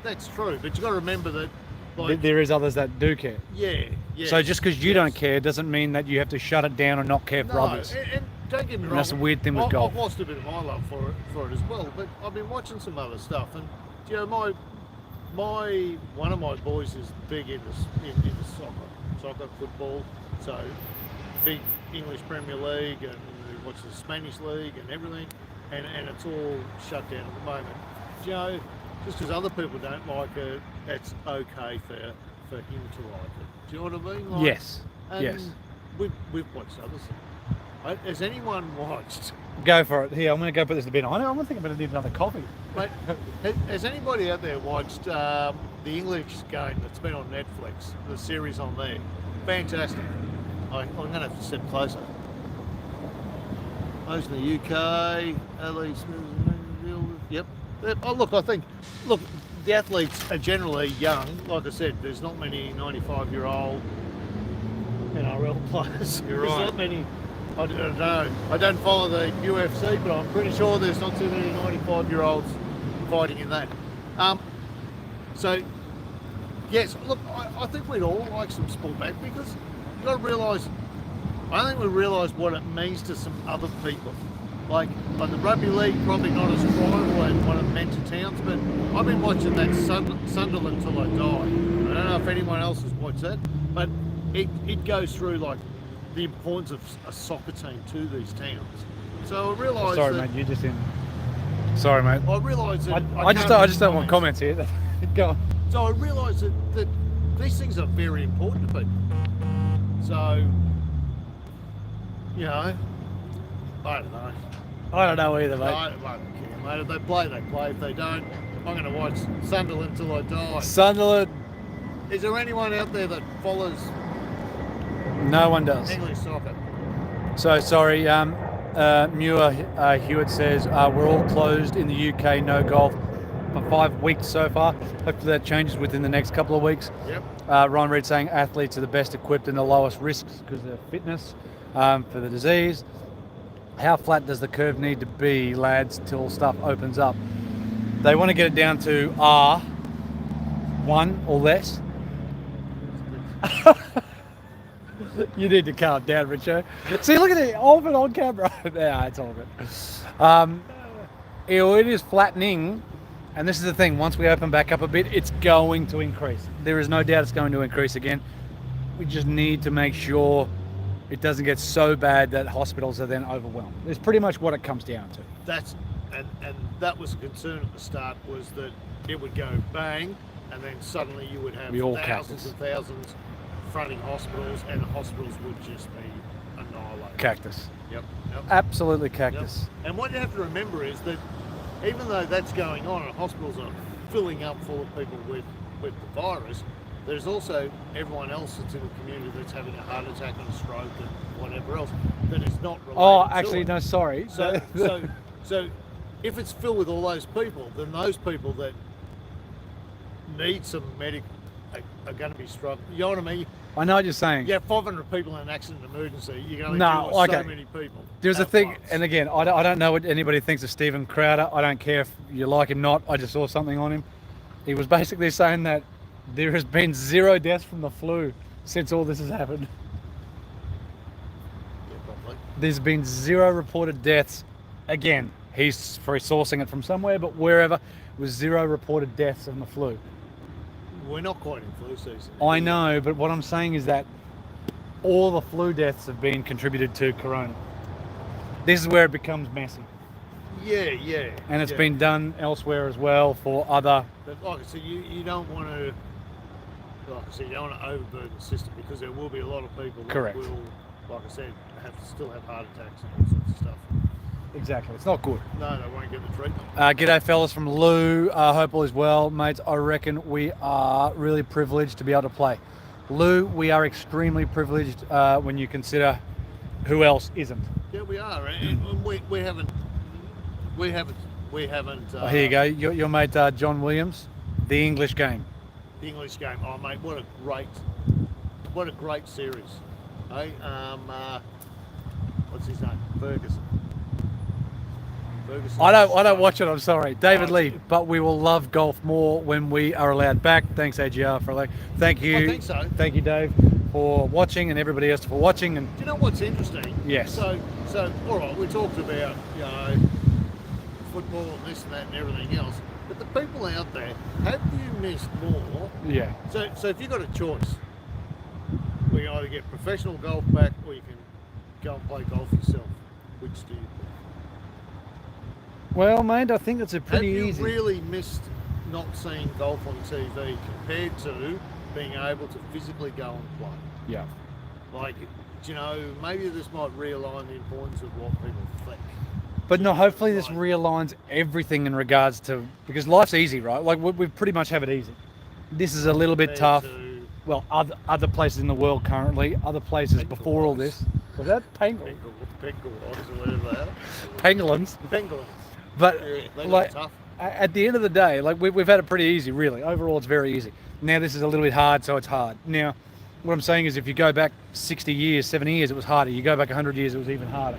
[SPEAKER 2] that's true. But you got to remember that, like,
[SPEAKER 1] there is others that do care.
[SPEAKER 2] Yeah.
[SPEAKER 1] So just because you don't care doesn't mean that you have to shut it down or not care for others.
[SPEAKER 2] And don't get me wrong.
[SPEAKER 1] That's a weird thing with golf.
[SPEAKER 2] I've lost a bit of my love for it as well. But I've been watching some other stuff, and you know, one of my boys is big into soccer, football. So big English Premier League and what's the Spanish League and everything, and it's all shut down at the moment. You know, just because other people don't like it, it's okay for him to like it. Do you know what I mean? Like,
[SPEAKER 1] Yes.
[SPEAKER 2] and
[SPEAKER 1] Yes.
[SPEAKER 2] We've watched others. Has anyone watched?
[SPEAKER 1] Go for it. Here, I'm going to go put this in the bin. I'm going to think I'm going to need another coffee.
[SPEAKER 2] Mate, has anybody out there watched the English game that's been on Netflix? The series on there, fantastic. I'm going to have to step closer. Those in the UK, athletes. Yep. Oh, look, the athletes are generally young. Like I said, there's not many 95-year-old NRL players.
[SPEAKER 1] You're
[SPEAKER 2] There's
[SPEAKER 1] right.
[SPEAKER 2] not many. I don't know. I don't follow the UFC, but I'm pretty sure there's not too many 95-year-olds fighting in that. So, yes, look, I think we'd all like some sport back because you've got to realise, I think we realise what it means to some other people. Like the rugby league, probably not as tribal as one it meant to towns, but I've been watching that Sunderland till I die. I don't know if anyone else has watched that, but it goes through like the importance of a soccer team to these towns. So I realise.
[SPEAKER 1] Sorry, mate. You just in. Sorry, mate.
[SPEAKER 2] I realise that.
[SPEAKER 1] I just don't want comments here. Go on.
[SPEAKER 2] So I realise that these things are very important to people. So, you know, I don't know.
[SPEAKER 1] I don't know either, mate.
[SPEAKER 2] I don't care, mate. If they play, they play. If they don't, I'm going to watch Sunderland till I die.
[SPEAKER 1] Sunderland.
[SPEAKER 2] Is there anyone out there that follows
[SPEAKER 1] No one does.
[SPEAKER 2] English soccer?
[SPEAKER 1] So sorry. Muir Hewitt says we're all closed in the UK. No golf for 5 weeks so far. Hopefully that changes within the next couple of weeks.
[SPEAKER 2] Yep.
[SPEAKER 1] Ryan Reid saying athletes are the best equipped and the lowest risks because of their fitness for the disease. How flat does the curve need to be, lads, till stuff opens up? They want to get it down to R1 or less. You need to calm down, Richo. See, look at it, off and on camera. Yeah, it's all good. It is flattening, and this is the thing. Once we open back up a bit, it's going to increase. There is no doubt it's going to increase again. We just need to make sure it doesn't get so bad that hospitals are then overwhelmed. It's pretty much what it comes down to.
[SPEAKER 2] And that was a concern at the start, was that it would go bang, and then suddenly you would have thousands and thousands fronting hospitals, and the hospitals would just be annihilated.
[SPEAKER 1] Cactus.
[SPEAKER 2] Yep.
[SPEAKER 1] Absolutely cactus.
[SPEAKER 2] Yep. And what you have to remember is that even though that's going on and hospitals are filling up full of people with the virus, there's also everyone else that's in the community that's having a heart attack and a stroke and whatever else that is not related.
[SPEAKER 1] Oh, actually, no, sorry.
[SPEAKER 2] So if it's filled with all those people, then those people that need some medic are going to be struggling. You know what I mean?
[SPEAKER 1] I know what you're saying.
[SPEAKER 2] Yeah, 500 people in an accident emergency. You're going to
[SPEAKER 1] No,
[SPEAKER 2] deal with
[SPEAKER 1] okay.
[SPEAKER 2] so many people.
[SPEAKER 1] There's a thing, and again, I don't know what anybody thinks of Stephen Crowder. I don't care if you like him or not. I just saw something on him. He was basically saying that there has been 0 deaths from the flu since all this has happened.
[SPEAKER 2] Yeah, probably.
[SPEAKER 1] There's been 0 reported deaths. Again, he's probably sourcing it from somewhere, but wherever, was 0 reported deaths from the flu.
[SPEAKER 2] We're not quite in flu season.
[SPEAKER 1] I know, but what I'm saying is that all the flu deaths have been contributed to corona. This is where it becomes messy.
[SPEAKER 2] Yeah.
[SPEAKER 1] And it's been done elsewhere as well for other...
[SPEAKER 2] But like I said, you don't want to... Like I said, you don't want to overburden the system because there will be a lot of people that
[SPEAKER 1] Correct.
[SPEAKER 2] will, like I said, still have heart attacks and all sorts of stuff.
[SPEAKER 1] Exactly. It's not good.
[SPEAKER 2] No, they won't get the treatment.
[SPEAKER 1] G'day fellas from Lou. Hope all is well. Mates, I reckon we are really privileged to be able to play. Lou, we are extremely privileged when you consider who else isn't.
[SPEAKER 2] Yeah, we are. And we haven't...
[SPEAKER 1] Here you go. Your mate John Williams, the English game.
[SPEAKER 2] The English game. Oh, mate, what a great series. Hey, what's his name? Ferguson.
[SPEAKER 1] I don't watch it. I'm sorry, David Lee. But we will love golf more when we are allowed back. Thanks AGR for allowing. Thank you.
[SPEAKER 2] I think so.
[SPEAKER 1] Thank you, Dave, for watching, and everybody else for watching. And
[SPEAKER 2] do you know what's interesting?
[SPEAKER 1] Yes.
[SPEAKER 2] So all right, we talked about football and this and that and everything else. But the people out there, have you missed more?
[SPEAKER 1] Yeah.
[SPEAKER 2] So if you've got a choice, we either get professional golf back or you can go and play golf yourself. Which do you pick?
[SPEAKER 1] Well, mate, I think it's a pretty easy.
[SPEAKER 2] Have you really missed not seeing golf on TV compared to being able to physically go and play?
[SPEAKER 1] Yeah.
[SPEAKER 2] Like, maybe this might realign the importance of what people think.
[SPEAKER 1] But no, hopefully this realigns everything in regards to, because life's easy, right? Like we pretty much have it easy. This is a little bit tough. Well, other places in the world currently, other places before all this. Was that pangolins?
[SPEAKER 2] Pangolins or whatever they are.
[SPEAKER 1] Pangolins.
[SPEAKER 2] Pangolins.
[SPEAKER 1] But
[SPEAKER 2] they
[SPEAKER 1] like,
[SPEAKER 2] tough.
[SPEAKER 1] at the end of the day, like we've had it pretty easy, really. Overall, it's very easy. Now this is a little bit hard, so it's hard. Now, what I'm saying is, if you go back 60 years, 70 years, it was harder. You go back 100 years, it was even harder.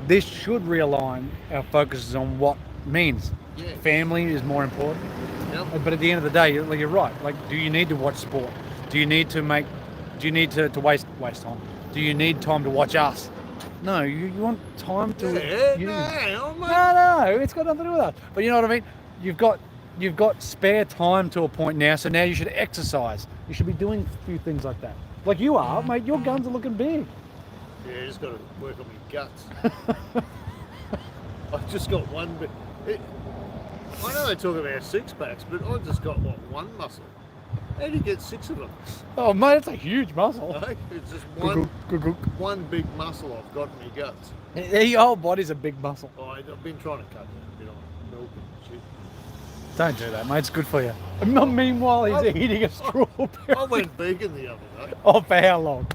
[SPEAKER 1] This should realign our focuses on what means.
[SPEAKER 2] Yeah.
[SPEAKER 1] Family is more important.
[SPEAKER 2] Yep.
[SPEAKER 1] But at the end of the day, you're right. Like, do you need to watch sport? Do you need to waste time? Do you need time to watch us? No, you want time to... No, it's got nothing to do with that. But you know what I mean? You've got spare time to a point now, so now you should exercise. You should be doing a few things like that. Like you are, mate. Your guns are looking big.
[SPEAKER 2] Yeah, you just got to work on my guts. I've just got one bit. I know they talk about six packs, but I've just got one muscle. How do you get 6 of them?
[SPEAKER 1] Oh, mate, it's a huge muscle.
[SPEAKER 2] No, it's just one big muscle I've got in my guts.
[SPEAKER 1] Your whole body's a big muscle.
[SPEAKER 2] I've been trying to cut down a bit on milk and shit.
[SPEAKER 1] Don't do that, mate. It's good for you. Meanwhile, he's eating a strawberry.
[SPEAKER 2] I went vegan the other day.
[SPEAKER 1] Oh, for how long?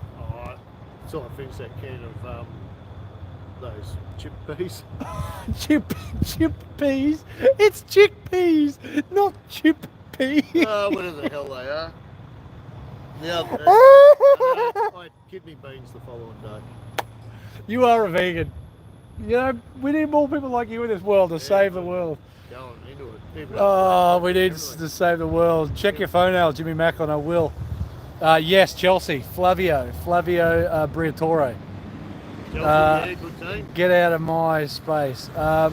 [SPEAKER 2] So I finished that can of those chickpeas.
[SPEAKER 1] Chickpeas? It's chickpeas, not chickpeas.
[SPEAKER 2] Whatever the hell they are. I had kidney beans the following day.
[SPEAKER 1] You are a vegan. You know, we need more people like you in this world to save the world.
[SPEAKER 2] Going into it.
[SPEAKER 1] We need to save the world. Check your phone out, Jimmy Macklin. I will. Yes, Chelsea. Flavio Briatore.
[SPEAKER 2] Chelsea, good team.
[SPEAKER 1] Get out of my space. What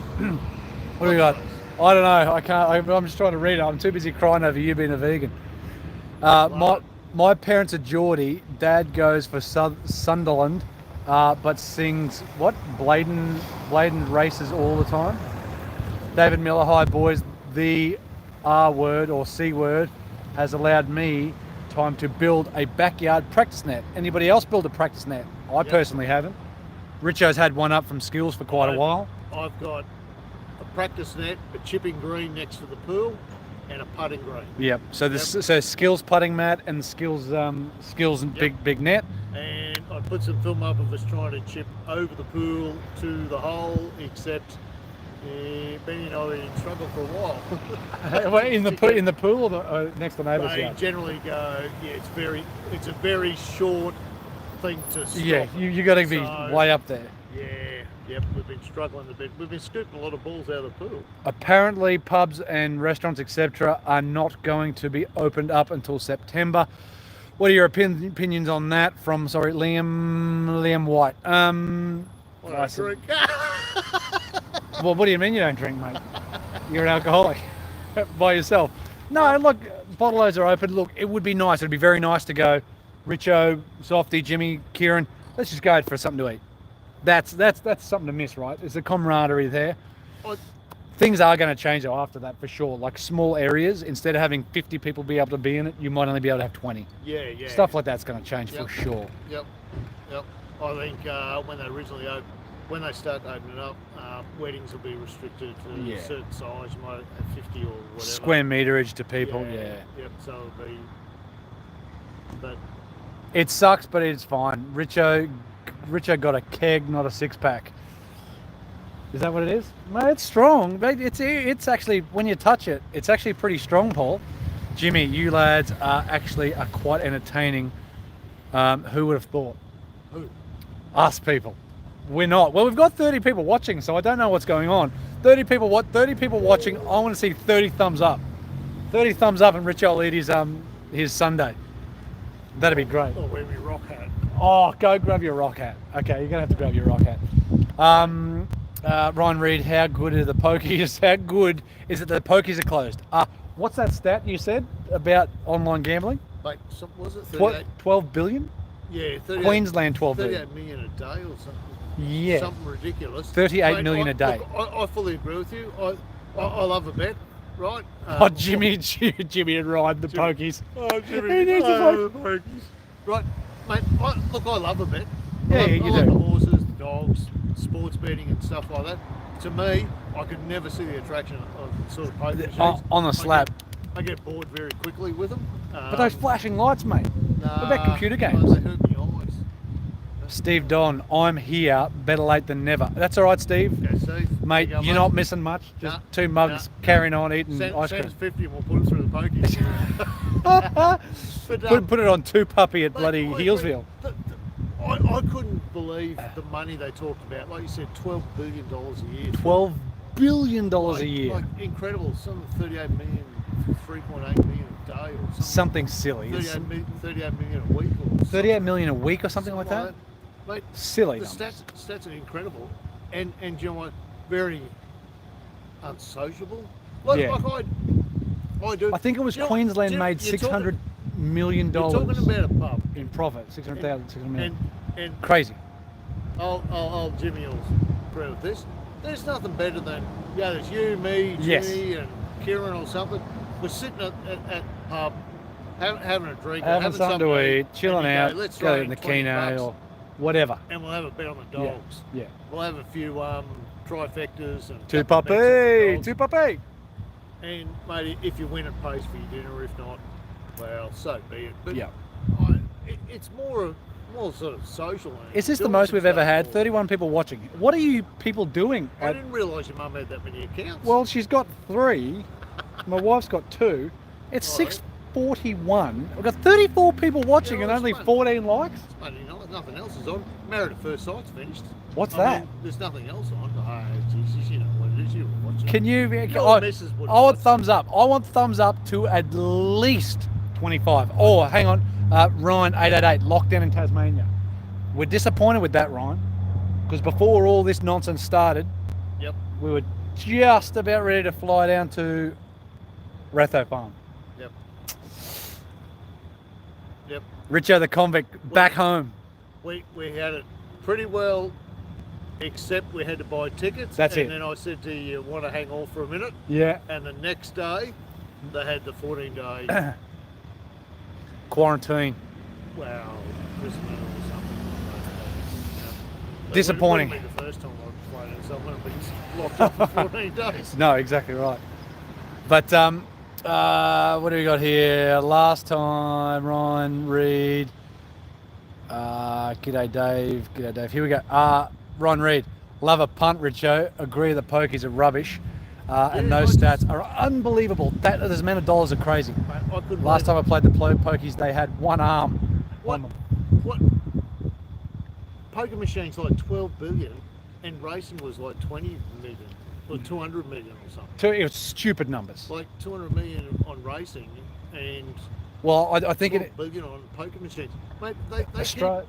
[SPEAKER 1] do we got? I don't know. I can't. I'm just trying to read it. I'm too busy crying over you being a vegan. My parents are Geordie. Dad goes for Sunderland, but sings what? Bladen races all the time. David Miller, hi boys. The R word or C word has allowed me time to build a backyard practice net. Anybody else build a practice net? I personally haven't. Richo's had one up from Skills for quite a while.
[SPEAKER 2] I've got a practice net, a chipping green next to the pool, and a putting green.
[SPEAKER 1] Yep. So so Skills putting mat and Skills and big net.
[SPEAKER 2] And I put some film up of us trying to chip over the pool to the hole, except Benny and I were in struggle for a while.
[SPEAKER 1] in the pool or next to neighbours' yard?
[SPEAKER 2] They generally go, it's a very short thing to stop.
[SPEAKER 1] Yeah, you got to be way up there.
[SPEAKER 2] Yep, we've been struggling a bit. We've been scooping a lot of balls out of the pool.
[SPEAKER 1] Apparently pubs and restaurants, etc. are not going to be opened up until September. What are your opinions on that from, sorry, Liam White?
[SPEAKER 2] What
[SPEAKER 1] I
[SPEAKER 2] a
[SPEAKER 1] said-
[SPEAKER 2] drink.
[SPEAKER 1] Well, what do you mean you don't drink, mate? You're an alcoholic by yourself. No, look, bottle-os are open. Look, it would be nice. It'd be very nice to go, Richo, Softy, Jimmy, Kieran, let's just go for something to eat. That's something to miss, right? There's a camaraderie there.
[SPEAKER 2] I-
[SPEAKER 1] Things are going to change though after that for sure. Like small areas, instead of having 50 people be able to be in it, you might only be able to have 20.
[SPEAKER 2] Yeah.
[SPEAKER 1] Stuff like that's going to change
[SPEAKER 2] Yep.
[SPEAKER 1] for sure.
[SPEAKER 2] Yep. I think when they start opening up, weddings will be restricted to
[SPEAKER 1] Yeah.
[SPEAKER 2] a certain size, you might have 50 or whatever.
[SPEAKER 1] Square meterage to people, yeah.
[SPEAKER 2] Yep. So it'll be. But
[SPEAKER 1] It sucks, but it's fine. Richo got a keg, not a six-pack. Is that what it is? Mate, it's strong. Mate, it's actually, when you touch it, it's actually pretty strong, Paul. Jimmy, you lads are quite entertaining. Who would have thought?
[SPEAKER 2] who?
[SPEAKER 1] Us people. We're not. Well, we've got 30 people watching, so I don't know what's going on. 30 people watching. I want to see 30 thumbs up. 30 thumbs up and Richo will eat his Sunday. That'd be great.
[SPEAKER 2] Or wear me rock hat.
[SPEAKER 1] Oh, go grab your rock hat. Okay, you're going to have to grab your rock hat. Ryan Reed, how good are the pokies? How good is it that the pokies are closed? What's that stat you said about online gambling?
[SPEAKER 2] Mate, was it 38?
[SPEAKER 1] 12 billion?
[SPEAKER 2] Yeah, 38,
[SPEAKER 1] Queensland 12 billion.
[SPEAKER 2] 38 million a day or something.
[SPEAKER 1] Yeah.
[SPEAKER 2] Something ridiculous.
[SPEAKER 1] 38 million a day.
[SPEAKER 2] Look, I fully agree with you. I love a bet, right?
[SPEAKER 1] Oh, Jimmy and Ryan, the pokies.
[SPEAKER 2] Oh, Jimmy.
[SPEAKER 1] He needs
[SPEAKER 2] Oh, the pokies. Right, mate, I love a bet.
[SPEAKER 1] Yeah, you
[SPEAKER 2] I love
[SPEAKER 1] do.
[SPEAKER 2] the horses, the dogs, sports betting and stuff like that. To me, I could never see the attraction of sort of poker machines.
[SPEAKER 1] On the slab.
[SPEAKER 2] I get bored very quickly with them.
[SPEAKER 1] But those flashing lights, mate. What about computer games?
[SPEAKER 2] They hurt my eyes.
[SPEAKER 1] Steve Don, I'm here. Better late than never. That's all right, Steve.
[SPEAKER 2] Okay, Steve.
[SPEAKER 1] Mate,
[SPEAKER 2] There you go,
[SPEAKER 1] you're
[SPEAKER 2] mate.
[SPEAKER 1] not missing much. Just
[SPEAKER 2] Nah,
[SPEAKER 1] two mugs
[SPEAKER 2] nah.
[SPEAKER 1] carrying on eating ice
[SPEAKER 2] Send
[SPEAKER 1] cream.
[SPEAKER 2] us 50 and we'll put it through the pokies. But,
[SPEAKER 1] Put it on two puppy at
[SPEAKER 2] mate,
[SPEAKER 1] bloody
[SPEAKER 2] I
[SPEAKER 1] Healesville.
[SPEAKER 2] agree. I couldn't believe the money they talked about. Like you said, $12 billion a year.
[SPEAKER 1] $12 billion a
[SPEAKER 2] Like-
[SPEAKER 1] year.
[SPEAKER 2] Like incredible. Some 38 million, 3.8 million a day or something.
[SPEAKER 1] Something silly.
[SPEAKER 2] 38 million a week or something.
[SPEAKER 1] 38 million a week or something like that?
[SPEAKER 2] Mate,
[SPEAKER 1] Silly
[SPEAKER 2] the
[SPEAKER 1] numbers.
[SPEAKER 2] stats are incredible. And you know what? Very unsociable. Like,
[SPEAKER 1] Yeah.
[SPEAKER 2] I do.
[SPEAKER 1] I think it was
[SPEAKER 2] You know,
[SPEAKER 1] Queensland
[SPEAKER 2] Jim,
[SPEAKER 1] made
[SPEAKER 2] you're
[SPEAKER 1] $600 million
[SPEAKER 2] You're talking about a pub.
[SPEAKER 1] in profit. 600,000, 600 million.
[SPEAKER 2] And
[SPEAKER 1] Crazy.
[SPEAKER 2] I'll Jimmy will agree with this. There's nothing better than, there's you, me,
[SPEAKER 1] Yes.
[SPEAKER 2] Jimmy, and Kieran or something. We're sitting at pub, having a drink, or
[SPEAKER 1] Having something to eat, chilling
[SPEAKER 2] and you
[SPEAKER 1] out,
[SPEAKER 2] let's
[SPEAKER 1] go
[SPEAKER 2] throw
[SPEAKER 1] in
[SPEAKER 2] in
[SPEAKER 1] the
[SPEAKER 2] 20
[SPEAKER 1] keno
[SPEAKER 2] bucks,
[SPEAKER 1] or whatever.
[SPEAKER 2] and we'll have a bet on the
[SPEAKER 1] Yeah.
[SPEAKER 2] dogs.
[SPEAKER 1] Yeah.
[SPEAKER 2] We'll have a few trifectas and
[SPEAKER 1] Two
[SPEAKER 2] a couple of bets on
[SPEAKER 1] puppy,
[SPEAKER 2] the dogs.
[SPEAKER 1] two puppy.
[SPEAKER 2] And mate, if you win, it pays for your dinner. If not, well, so be it. But
[SPEAKER 1] Yeah.
[SPEAKER 2] it's more sort of social. and
[SPEAKER 1] Is this the
[SPEAKER 2] doing
[SPEAKER 1] most
[SPEAKER 2] some
[SPEAKER 1] we've ever
[SPEAKER 2] stuff
[SPEAKER 1] had?
[SPEAKER 2] for-
[SPEAKER 1] 31 people watching. What are you people doing?
[SPEAKER 2] I didn't realise your mum had that many accounts.
[SPEAKER 1] Well, she's got 3. My wife's got 2. It's
[SPEAKER 2] Right.
[SPEAKER 1] 6:41. We've got 34 people watching
[SPEAKER 2] Yeah,
[SPEAKER 1] and
[SPEAKER 2] well,
[SPEAKER 1] only
[SPEAKER 2] it's fun.
[SPEAKER 1] 14 likes.
[SPEAKER 2] Mate, you know, nothing else is on. Married at First Sight's finished.
[SPEAKER 1] What's
[SPEAKER 2] I
[SPEAKER 1] that?
[SPEAKER 2] mean, there's nothing else on. Oh, Jesus, you know what it is. You were watching.
[SPEAKER 1] Can you?
[SPEAKER 2] Your missus would
[SPEAKER 1] I want
[SPEAKER 2] watch.
[SPEAKER 1] thumbs up. I want thumbs up to at least 25. Oh, hang on. Ryan 888, lockdown in Tasmania. We're disappointed with that, Ryan, because before all this nonsense started,
[SPEAKER 2] Yep.
[SPEAKER 1] we were just about ready to fly down to Ratho Farm.
[SPEAKER 2] Yep. Yep.
[SPEAKER 1] Richo the convict back home.
[SPEAKER 2] We had it pretty well, except we had to buy tickets.
[SPEAKER 1] That's
[SPEAKER 2] and
[SPEAKER 1] it.
[SPEAKER 2] then I said to you, want to hang off for a minute?
[SPEAKER 1] Yeah.
[SPEAKER 2] And the next day, they had the 14-day,
[SPEAKER 1] Quarantine.
[SPEAKER 2] well, imprisonment or something.
[SPEAKER 1] Disappointing.
[SPEAKER 2] It wouldn't be the first time I've flown in someone and been locked up for 14 days.
[SPEAKER 1] No, exactly right. But what do we got here? Last time, Ryan Reed. G'day Dave. G'day Dave. Here we go. Ryan Reed. Love a punt, Richo. Agree the pokies are rubbish. And
[SPEAKER 2] Yeah,
[SPEAKER 1] those
[SPEAKER 2] I
[SPEAKER 1] stats are unbelievable. Those amount of dollars are crazy.
[SPEAKER 2] Mate, I couldn't
[SPEAKER 1] Last time
[SPEAKER 2] believe
[SPEAKER 1] I played the pokies, they had one arm.
[SPEAKER 2] What?
[SPEAKER 1] on them.
[SPEAKER 2] What? Poker machines like 12 billion, and racing was like 20 million or 200 million or something.
[SPEAKER 1] It was stupid numbers.
[SPEAKER 2] Like 200 million on racing, and
[SPEAKER 1] Well, I think it.
[SPEAKER 2] But, on poker machines. Mate,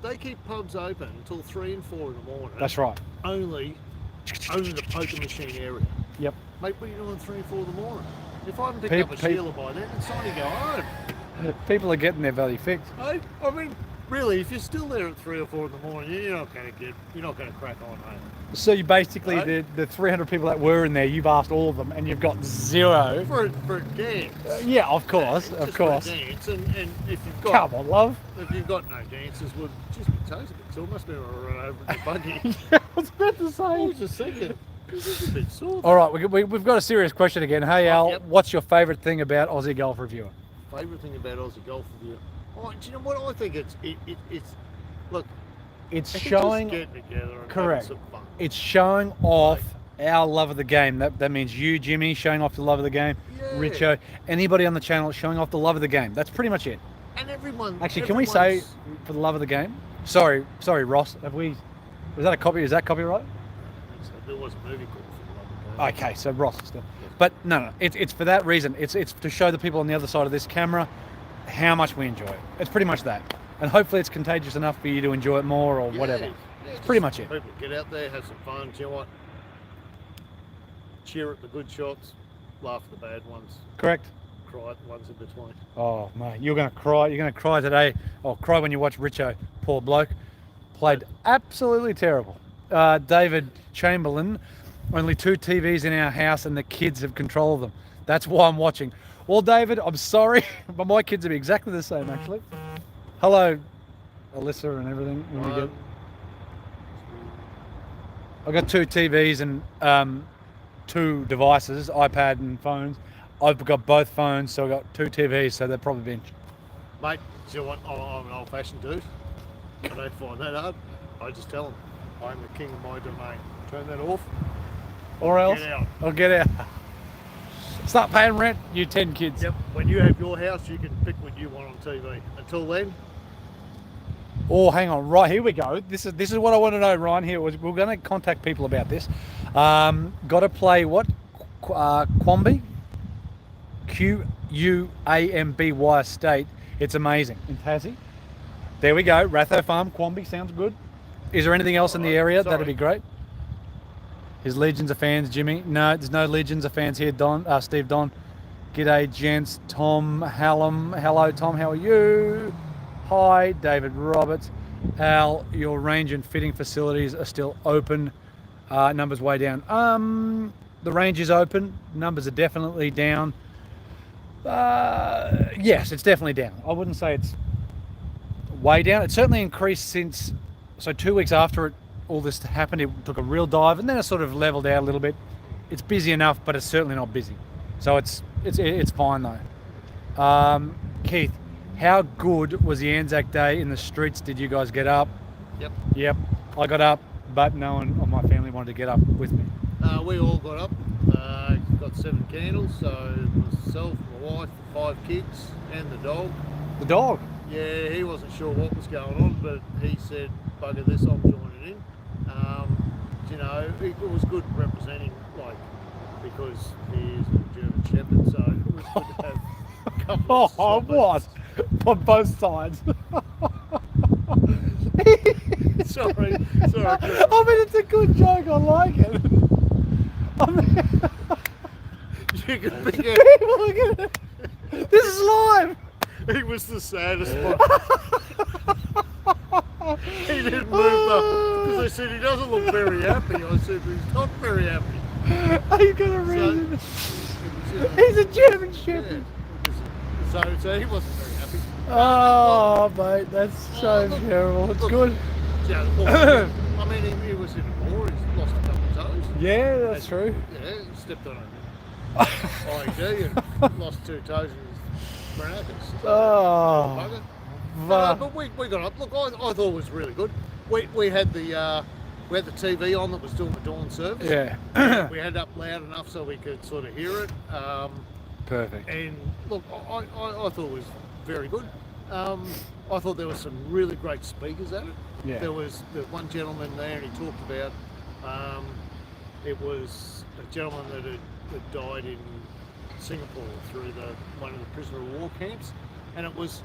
[SPEAKER 2] they keep pubs open until 3 and 4 in the morning.
[SPEAKER 1] That's right.
[SPEAKER 2] Only the poker machine area.
[SPEAKER 1] Yep.
[SPEAKER 2] Mate, what are you doing 3 and 4 in the morning? If I haven't picked up a Sheila by then, it's time to go home.
[SPEAKER 1] People are getting their value fixed.
[SPEAKER 2] I mean, really, if you're still there at 3 or 4 in the morning, you're not going to crack on, mate.
[SPEAKER 1] So you basically, the 300 people that were in there, you've asked all of them, and you've got 0
[SPEAKER 2] for a dance.
[SPEAKER 1] Yeah, of course, of course.
[SPEAKER 2] For a dance, and if you've got
[SPEAKER 1] come on, love.
[SPEAKER 2] If you've got no dances, well, just be toes a bit sore. Must be run over the buggy.
[SPEAKER 1] Yeah, I was about to say.
[SPEAKER 2] I was just thinking. This is a bit sore.
[SPEAKER 1] All right, we've got a serious question again. Hey Al,
[SPEAKER 2] Yep.
[SPEAKER 1] what's your favourite thing about Aussie Golf Reviewer?
[SPEAKER 2] Favourite thing about Aussie Golf Reviewer? Oh, do you know what I think? It's look.
[SPEAKER 1] It's showing.
[SPEAKER 2] Just getting together and
[SPEAKER 1] correct.
[SPEAKER 2] having some fun.
[SPEAKER 1] It's showing off our love of the game. That means you, Jimmy, showing off the love of the game.
[SPEAKER 2] Yeah.
[SPEAKER 1] Richo, anybody on the channel showing off the love of the game. That's pretty much it.
[SPEAKER 2] And everyone.
[SPEAKER 1] Actually, can we say for the love of the game? Sorry, Ross. Was that a copy? Is that copyright?
[SPEAKER 2] There was a movie called For the Love of the Game.
[SPEAKER 1] Okay, so Ross still. But no, it's for that reason. It's to show the people on the other side of this camera how much we enjoy it. It's pretty much that. And hopefully it's contagious enough for you to enjoy it more or whatever. It's pretty much it.
[SPEAKER 2] People get out there, have some fun. Do you know what? Cheer at the good shots, laugh at the bad ones.
[SPEAKER 1] Correct.
[SPEAKER 2] Cry at the ones in between.
[SPEAKER 1] Oh mate, you're gonna cry. You're gonna cry today. Or cry when you watch Richo. Poor bloke. Played absolutely terrible. David Chamberlain. Only 2 TVs in our house and the kids have control of them. That's why I'm watching. Well, David, I'm sorry, but my kids will be exactly the same actually. Hello, Alyssa and everything. I've got 2 TVs and 2 devices, iPad and phones. I've got both phones, so I've got 2 TVs, so they're probably binge.
[SPEAKER 2] Mate, do you know what? I'm an old-fashioned dude. I don't find that hard. I just tell them, I'm the king of my domain. Turn that off.
[SPEAKER 1] Or else,
[SPEAKER 2] get out.
[SPEAKER 1] I'll get out. Start paying rent, you 10 kids.
[SPEAKER 2] Yep. When you have your house, you can pick what you want on TV. Until then.
[SPEAKER 1] Oh, hang on, right, here we go. This is what I want to know, Ryan. Here, we're going to contact people about this. Got to play what? Quamby? Quamby Estate. It's amazing. In Tassie. There we go. Ratho Farm, Quamby, sounds good. Is there anything else in the area?
[SPEAKER 2] Sorry.
[SPEAKER 1] That'd be great. His legions of fans, Jimmy. No, there's no legions of fans here, Steve Don. G'day, gents. Tom Hallam. Hello, Tom. How are you? Hi, David Roberts. Al, your range and fitting facilities are still open. Numbers way down. The range is open. Numbers are definitely down. Yes, it's definitely down. I wouldn't say it's way down. It's certainly increased since. So 2 weeks after all this happened, it took a real dive, and then it sort of leveled out a little bit. It's busy enough, but it's certainly not busy. So it's fine though. Keith, how good was the Anzac Day in the streets? Did you guys get up? Yep. I got up, but no one of my family wanted to get up with me.
[SPEAKER 2] We all got up. Got 7 candles. So myself, my wife, 5 kids, and the dog.
[SPEAKER 1] The dog?
[SPEAKER 2] Yeah, he wasn't sure what was going on, but he said, "Bugger this, I'm joining in." You know, it was good representing, because he is a German Shepherd, so it was good to have a couple of
[SPEAKER 1] what? On both sides.
[SPEAKER 2] Sorry.
[SPEAKER 1] I mean, it's a good joke. I like it. I mean,
[SPEAKER 2] you can pick
[SPEAKER 1] people are gonna. This is live.
[SPEAKER 2] He was the saddest one. He didn't move because I said he doesn't look very happy. I said he's not very happy.
[SPEAKER 1] Are you gonna read it? He's a German Shepherd.
[SPEAKER 2] Yeah. So he wasn't very happy.
[SPEAKER 1] Oh, mate, that's so terrible. It's good.
[SPEAKER 2] Yeah, look, I mean, he was in a war. He's lost a couple of toes.
[SPEAKER 1] Yeah, that's true.
[SPEAKER 2] Yeah, he stepped on an IED and lost 2 toes in his brackets.
[SPEAKER 1] Oh.
[SPEAKER 2] But we got up. Look, I thought it was really good. We had the TV on that was doing the dawn service.
[SPEAKER 1] Yeah.
[SPEAKER 2] We had it up loud enough so we could sort of hear it.
[SPEAKER 1] Perfect.
[SPEAKER 2] And look, I thought it was very good. I thought there were some really great speakers at it.
[SPEAKER 1] Yeah.
[SPEAKER 2] There was one gentleman there, and he talked about it was a gentleman that had died in Singapore through one of the prisoner of war camps, and it was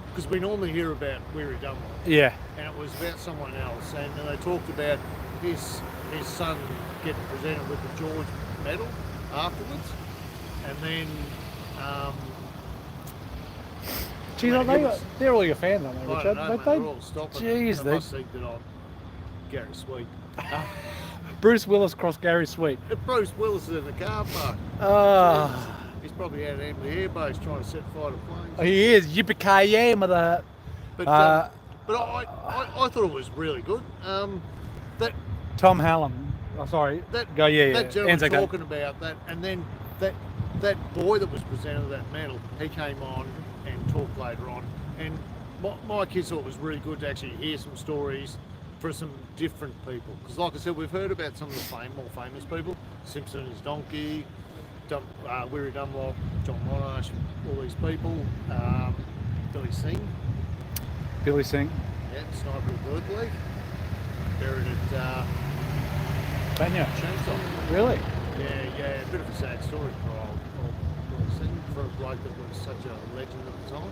[SPEAKER 2] because we normally hear about Weary Dunlop,
[SPEAKER 1] Yeah.
[SPEAKER 2] and it was about someone else, and they talked about his son getting presented with the George Medal afterwards, and then.
[SPEAKER 1] Geez, they're all your fans, aren't they,
[SPEAKER 2] I
[SPEAKER 1] Richard?
[SPEAKER 2] don't know, mate, they're all stopping.
[SPEAKER 1] Jeez,
[SPEAKER 2] they must think that I'm Gary Sweet.
[SPEAKER 1] Bruce Willis crossed Gary Sweet.
[SPEAKER 2] Bruce Willis is in the car park. He's probably out at Emily Air Base trying to set fire to planes.
[SPEAKER 1] He is. Yippee-ki-yay, mother.
[SPEAKER 2] But I thought it was really good. That
[SPEAKER 1] Tom Hallam. Oh, sorry.
[SPEAKER 2] that
[SPEAKER 1] Go, yeah.
[SPEAKER 2] that gentleman
[SPEAKER 1] Anzac Day.
[SPEAKER 2] talking about that, and then that boy that was presented that medal, he came on and talked later on, and my kids thought it was really good to actually hear some stories for some different people, because like I said, we've heard about some of the more famous people, Simpson and his donkey, Weary Dunlop, John Monash, all these people, Billy Singh, yeah, sniper of Berkeley, buried at
[SPEAKER 1] Banya.
[SPEAKER 2] Chainsaw.
[SPEAKER 1] Really?
[SPEAKER 2] Yeah, a bit of a sad story for old Billy Singh, for a bloke that was such a legend at the time.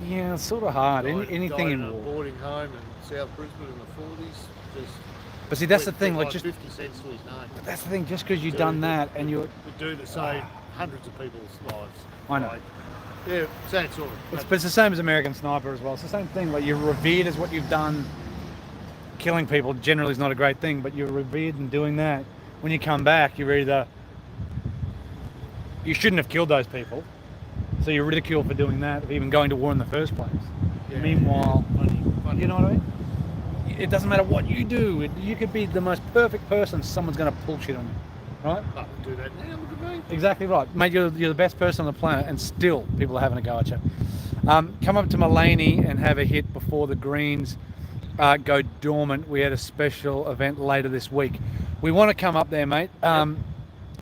[SPEAKER 1] Yeah, it's sort of hard. Anything
[SPEAKER 2] died
[SPEAKER 1] in
[SPEAKER 2] in a
[SPEAKER 1] war.
[SPEAKER 2] boarding home in South Brisbane in the 40s. Just
[SPEAKER 1] But see, that's the thing. Like, just
[SPEAKER 2] 50 cents to his name.
[SPEAKER 1] that's the thing. Just because you've done that and you're,
[SPEAKER 2] The dude that saved hundreds of people's lives.
[SPEAKER 1] I know.
[SPEAKER 2] Like, yeah, sad story.
[SPEAKER 1] but it's the same as American Sniper as well. It's the same thing. Like, you're revered as what you've done. Killing people generally is not a great thing, but you're revered in doing that. When you come back, you're either you shouldn't have killed those people, so you're ridiculed for doing that, of even going to war in the first place.
[SPEAKER 2] Yeah.
[SPEAKER 1] Meanwhile,
[SPEAKER 2] Funny.
[SPEAKER 1] you know what I mean? It doesn't matter what you do. You could be the most perfect person. Someone's going to bullshit on you, right?
[SPEAKER 2] I can do that now, look at me.
[SPEAKER 1] Exactly right. Mate, you're the best person on the planet, and still people are having a go at you. Come up to Mullaney and have a hit before the greens go dormant. We had a special event later this week. We want to come up there, mate.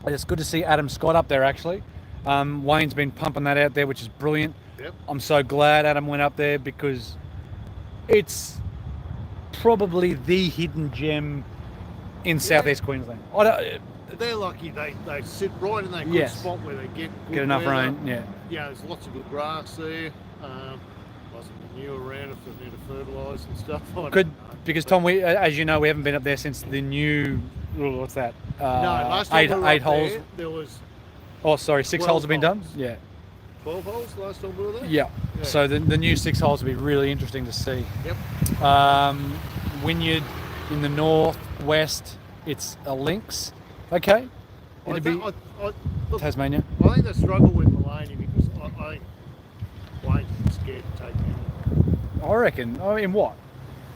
[SPEAKER 1] It's good to see Adam Scott up there, actually. Wayne's been pumping that out there, which is brilliant.
[SPEAKER 2] Yep.
[SPEAKER 1] I'm so glad Adam went up there, because it's probably the hidden gem in Southeast Queensland.
[SPEAKER 2] They're lucky they sit right in that good
[SPEAKER 1] Yes.
[SPEAKER 2] spot where they get good
[SPEAKER 1] Get enough
[SPEAKER 2] weather.
[SPEAKER 1] rain, yeah.
[SPEAKER 2] Yeah, there's lots of good grass there. Wasn't manure around if they need to fertilise and stuff. I don't
[SPEAKER 1] Good,
[SPEAKER 2] know.
[SPEAKER 1] because
[SPEAKER 2] But-
[SPEAKER 1] Tom, as you know, we haven't been up there since the new, what's that?
[SPEAKER 2] No, last time
[SPEAKER 1] eight
[SPEAKER 2] we were
[SPEAKER 1] eight
[SPEAKER 2] up
[SPEAKER 1] holes.
[SPEAKER 2] there was
[SPEAKER 1] Oh, sorry, 6 holes have been done?
[SPEAKER 2] holes.
[SPEAKER 1] Yeah.
[SPEAKER 2] 12 holes last time we were there?
[SPEAKER 1] Yeah.
[SPEAKER 2] Yeah.
[SPEAKER 1] So the new 6 holes will be really interesting to see.
[SPEAKER 2] Yep.
[SPEAKER 1] Wynyard in the northwest, it's a links. Okay. It'd be
[SPEAKER 2] Look,
[SPEAKER 1] Tasmania.
[SPEAKER 2] I think they struggle with Mullaney because I think Wayne's scared to take him
[SPEAKER 1] I reckon. Oh, in what?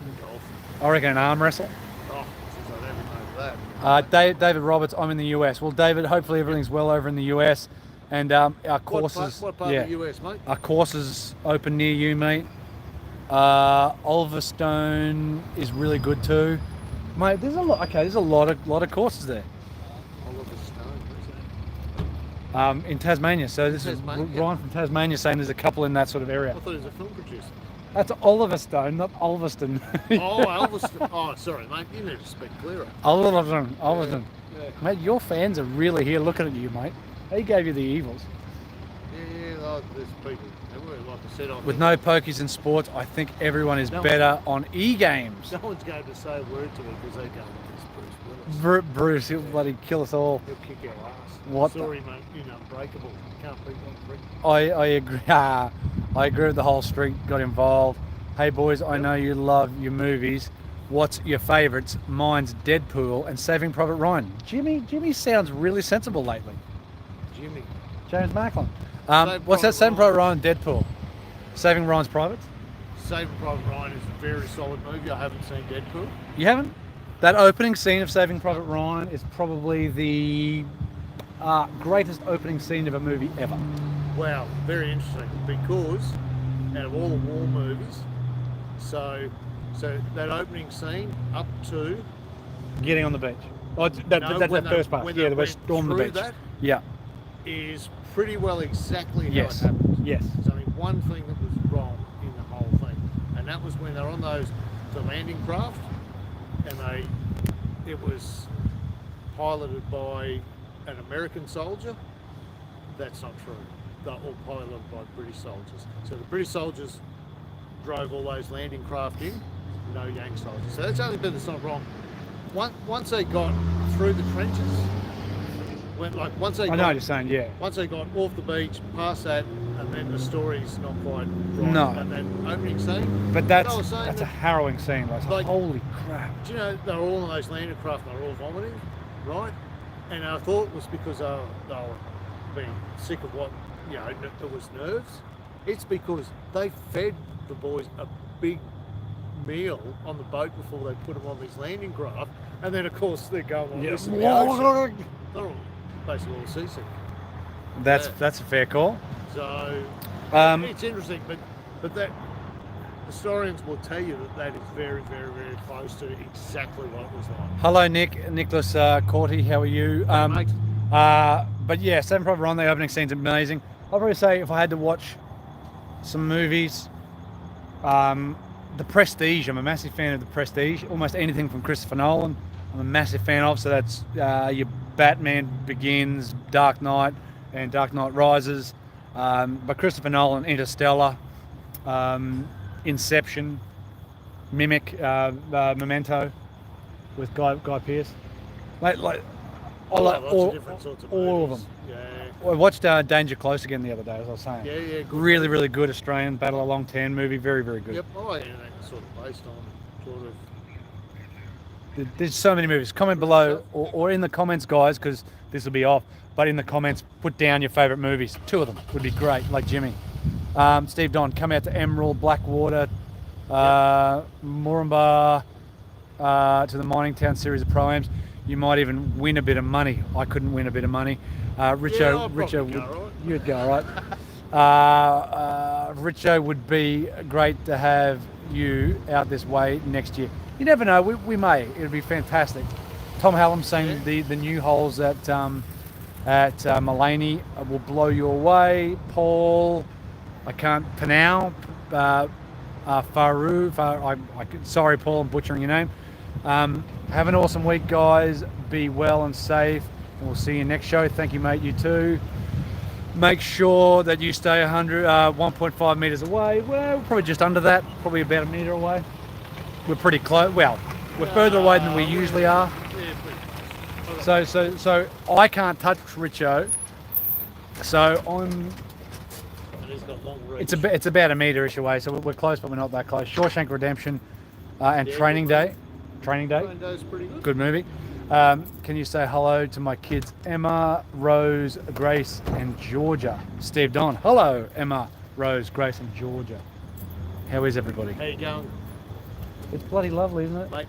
[SPEAKER 2] in golf.
[SPEAKER 1] I reckon an arm wrestle.
[SPEAKER 2] Oh, since I never know that.
[SPEAKER 1] David Roberts, I'm in the US. Well, David, hopefully everything's well over in the US. And our courses.
[SPEAKER 2] What part of the US, mate?
[SPEAKER 1] Our courses open near you, mate. Ulverstone is really good too, mate. There's a lot. Okay, there's a lot of courses there.
[SPEAKER 2] I love the stone. Where's that?
[SPEAKER 1] In Tasmania. So this
[SPEAKER 2] Tasmania,
[SPEAKER 1] is
[SPEAKER 2] yeah.
[SPEAKER 1] Ryan from Tasmania saying there's a couple in that sort of area.
[SPEAKER 2] I thought he was a film producer.
[SPEAKER 1] That's Ulverstone, not Ulverston.
[SPEAKER 2] Oh, Elvis. Oh, sorry, mate. You need to speak clearer.
[SPEAKER 1] Ulverston.
[SPEAKER 2] Yeah.
[SPEAKER 1] Mate, your fans are really here looking at you, mate. They gave you the evils.
[SPEAKER 2] Yeah, there's people everywhere, like I said.
[SPEAKER 1] With no pokies in sports, I think everyone is
[SPEAKER 2] No.
[SPEAKER 1] better on e-games.
[SPEAKER 2] No one's going to say a word to me because they're going against Bruce Willis.
[SPEAKER 1] Bruce, he'll bloody kill us all.
[SPEAKER 2] He'll kick our ass.
[SPEAKER 1] What the-
[SPEAKER 2] Sorry, mate. You're unbreakable. You can't beat unbreakable.
[SPEAKER 1] I agree. I agree with the whole street got involved. Hey boys, I know you love your movies. What's your favourites? Mine's Deadpool and Saving Private Ryan. Jimmy sounds really sensible lately.
[SPEAKER 2] Jimmy.
[SPEAKER 1] James Macklin.
[SPEAKER 2] Saving
[SPEAKER 1] What's that?
[SPEAKER 2] Private
[SPEAKER 1] Saving Private Ryan, Deadpool. Saving Ryan's Privates.
[SPEAKER 2] Saving Private Ryan is a very solid movie. I haven't seen Deadpool.
[SPEAKER 1] You haven't? That opening scene of Saving Private Ryan is probably the greatest opening scene of a movie ever.
[SPEAKER 2] Wow, very interesting because out of all the war movies, so that opening scene up to
[SPEAKER 1] Getting on the beach. Oh, that's
[SPEAKER 2] No,
[SPEAKER 1] that
[SPEAKER 2] when they-
[SPEAKER 1] first part.
[SPEAKER 2] when
[SPEAKER 1] Yeah,
[SPEAKER 2] they
[SPEAKER 1] the
[SPEAKER 2] went
[SPEAKER 1] West Storm the
[SPEAKER 2] through
[SPEAKER 1] beach.
[SPEAKER 2] that,
[SPEAKER 1] Yeah.
[SPEAKER 2] is pretty well exactly how
[SPEAKER 1] Yes.
[SPEAKER 2] it happened.
[SPEAKER 1] Yes.
[SPEAKER 2] There's only one thing that was wrong in the whole thing, and that was when they were on the landing craft, and it was piloted by an American soldier. That's not true. they're all piloted by British soldiers. So the British soldiers drove all those landing craft in, no Yank soldiers. So that's the only bit that's not wrong. Once they got through the trenches, once they
[SPEAKER 1] I know what you're saying, yeah.
[SPEAKER 2] once they got off the beach, past that, and then the story's not quite right.
[SPEAKER 1] No.
[SPEAKER 2] And then opening scene.
[SPEAKER 1] But that's a harrowing scene. Like, holy crap.
[SPEAKER 2] Do you know, they were all on those landing craft and they were all vomiting, right? And I thought it was because they were being sick of what, it was nerves. It's because they fed the boys a big meal on the boat before they put them on these landing craft. And then, of course, they're going on this in the ocean. They're all basically all seasick.
[SPEAKER 1] That's a fair call.
[SPEAKER 2] So it's interesting, but that historians will tell you that is very, very, very close to exactly what it was like.
[SPEAKER 1] Hello, Nicholas Corty, how are you?
[SPEAKER 2] Mate.
[SPEAKER 1] But yeah, Saving Private Ryan, the opening scene's amazing. I'll probably say if I had to watch some movies, The Prestige. I'm a massive fan of The Prestige. Almost anything from Christopher Nolan, I'm a massive fan of. So that's your Batman Begins, Dark Knight, and Dark Knight Rises. But Christopher Nolan, Interstellar, Inception, Mimic, Memento, with Guy Pearce. All of them.
[SPEAKER 2] Yeah.
[SPEAKER 1] I watched Danger Close again the other day, as I was saying.
[SPEAKER 2] Yeah, good.
[SPEAKER 1] Really, really good Australian Battle Along 10 movie. Very, very good.
[SPEAKER 2] Yep. Oh, yeah, that's sort of based on sort of.
[SPEAKER 1] There's so many movies. Comment below or in the comments, guys, because this will be off. But in the comments, put down your favourite movies. 2 of them would be great, like Jimmy. Steve Don, come out to Emerald, Blackwater, Moranbah, to the Mining Town series of Pro-Ams. You might even win a bit of money. I couldn't win a bit of money. Richo, you'd go, all right? Richo would be great to have you out this way next year. You never know, we may. It would be fantastic. Tom Hallam saying the new holes at Mulaney will blow you away. Paul, I can't pronounce. Sorry, Paul, I'm butchering your name. Have an awesome week, guys. Be well and safe, and we'll see you next show. Thank you, mate. You too. Make sure that you stay 1.5 meters away. Well, probably just under that. Probably about a meter away. We're pretty close. Well, we're further away than we usually are. So I can't touch Richo. So I'm. It's about a meter-ish away. So we're close, but we're not that close. Shawshank Redemption and Training Day. Training Day.
[SPEAKER 2] Training Day is pretty good.
[SPEAKER 1] Good movie. Can you say hello to my kids, Emma, Rose, Grace, and Georgia? Steve Don. Hello, Emma, Rose, Grace, and Georgia. How is everybody?
[SPEAKER 2] How you going?
[SPEAKER 1] It's bloody lovely, isn't it?
[SPEAKER 2] Mate,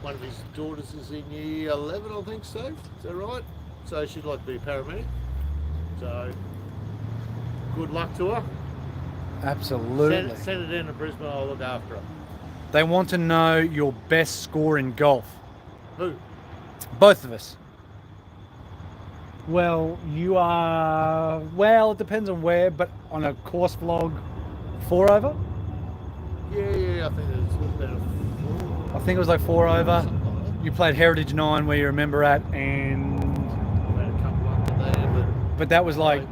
[SPEAKER 2] one of his daughters is in year 11, I think, Steve. Is that right? So she'd like to be a paramedic. So, good luck to her.
[SPEAKER 1] Absolutely.
[SPEAKER 2] Send her down to Brisbane, I'll look after her.
[SPEAKER 1] They want to know your best score in golf.
[SPEAKER 2] Who?
[SPEAKER 1] Both of us. Well, you are... Well, it depends on where, but on a course vlog, 4 over?
[SPEAKER 2] Yeah, I think it was about 4.
[SPEAKER 1] I think it was like 4 over. You played Heritage 9 where you remember at, and...
[SPEAKER 2] Had a couple under there,
[SPEAKER 1] but that was like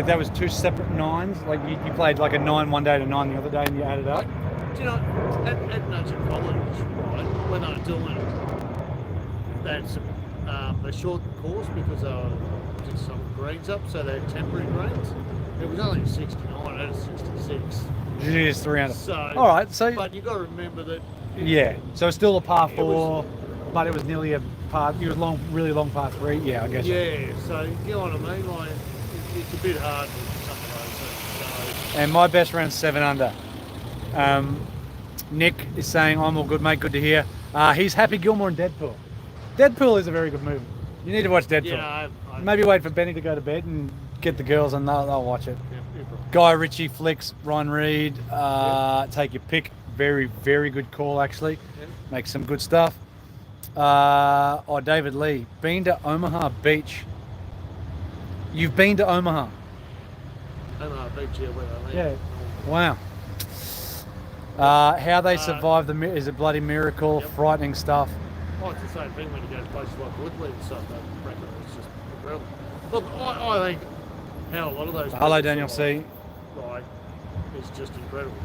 [SPEAKER 1] that was 2 separate 9s. Like you played like a 9 one day and a 9 the other day, and you added up.
[SPEAKER 2] Do you know, at Nugent College, right, when they were doing it, they shortened the course because they did some greens up, so they had temporary greens. It was only 69 out of 66.
[SPEAKER 1] Jeez, 3 under.
[SPEAKER 2] So,
[SPEAKER 1] all right, so...
[SPEAKER 2] But you've got to remember that...
[SPEAKER 1] Yeah, so it's still a par 4, but it was nearly a par... It was really long par 3, yeah, I guess.
[SPEAKER 2] Yeah, so you know what I mean? Like, it's a bit hard with some of those things. So.
[SPEAKER 1] And my best round's 7 under. Nick is saying, I'm all good, mate, good to hear. He's Happy Gilmore and Deadpool. Deadpool is a very good movie. You need to watch Deadpool.
[SPEAKER 2] Yeah,
[SPEAKER 1] Maybe wait for Benny to go to bed and get the girls and they'll watch it.
[SPEAKER 2] Yeah,
[SPEAKER 1] Guy Ritchie flicks, Ryan Reed, take your pick. Very, very good call, actually.
[SPEAKER 2] Yeah.
[SPEAKER 1] Makes some good stuff. David Lee, been to Omaha Beach. You've been to Omaha?
[SPEAKER 2] Omaha Beach, yeah, where I live.
[SPEAKER 1] Yeah. Wow. How they survived is a bloody miracle.
[SPEAKER 2] Yep.
[SPEAKER 1] Frightening stuff.
[SPEAKER 2] Oh, it's the same thing when you go to places like Woodley and stuff. It's just incredible. Look, I think how a lot of those
[SPEAKER 1] Hello,
[SPEAKER 2] people
[SPEAKER 1] Daniel C.
[SPEAKER 2] survive, is just incredible.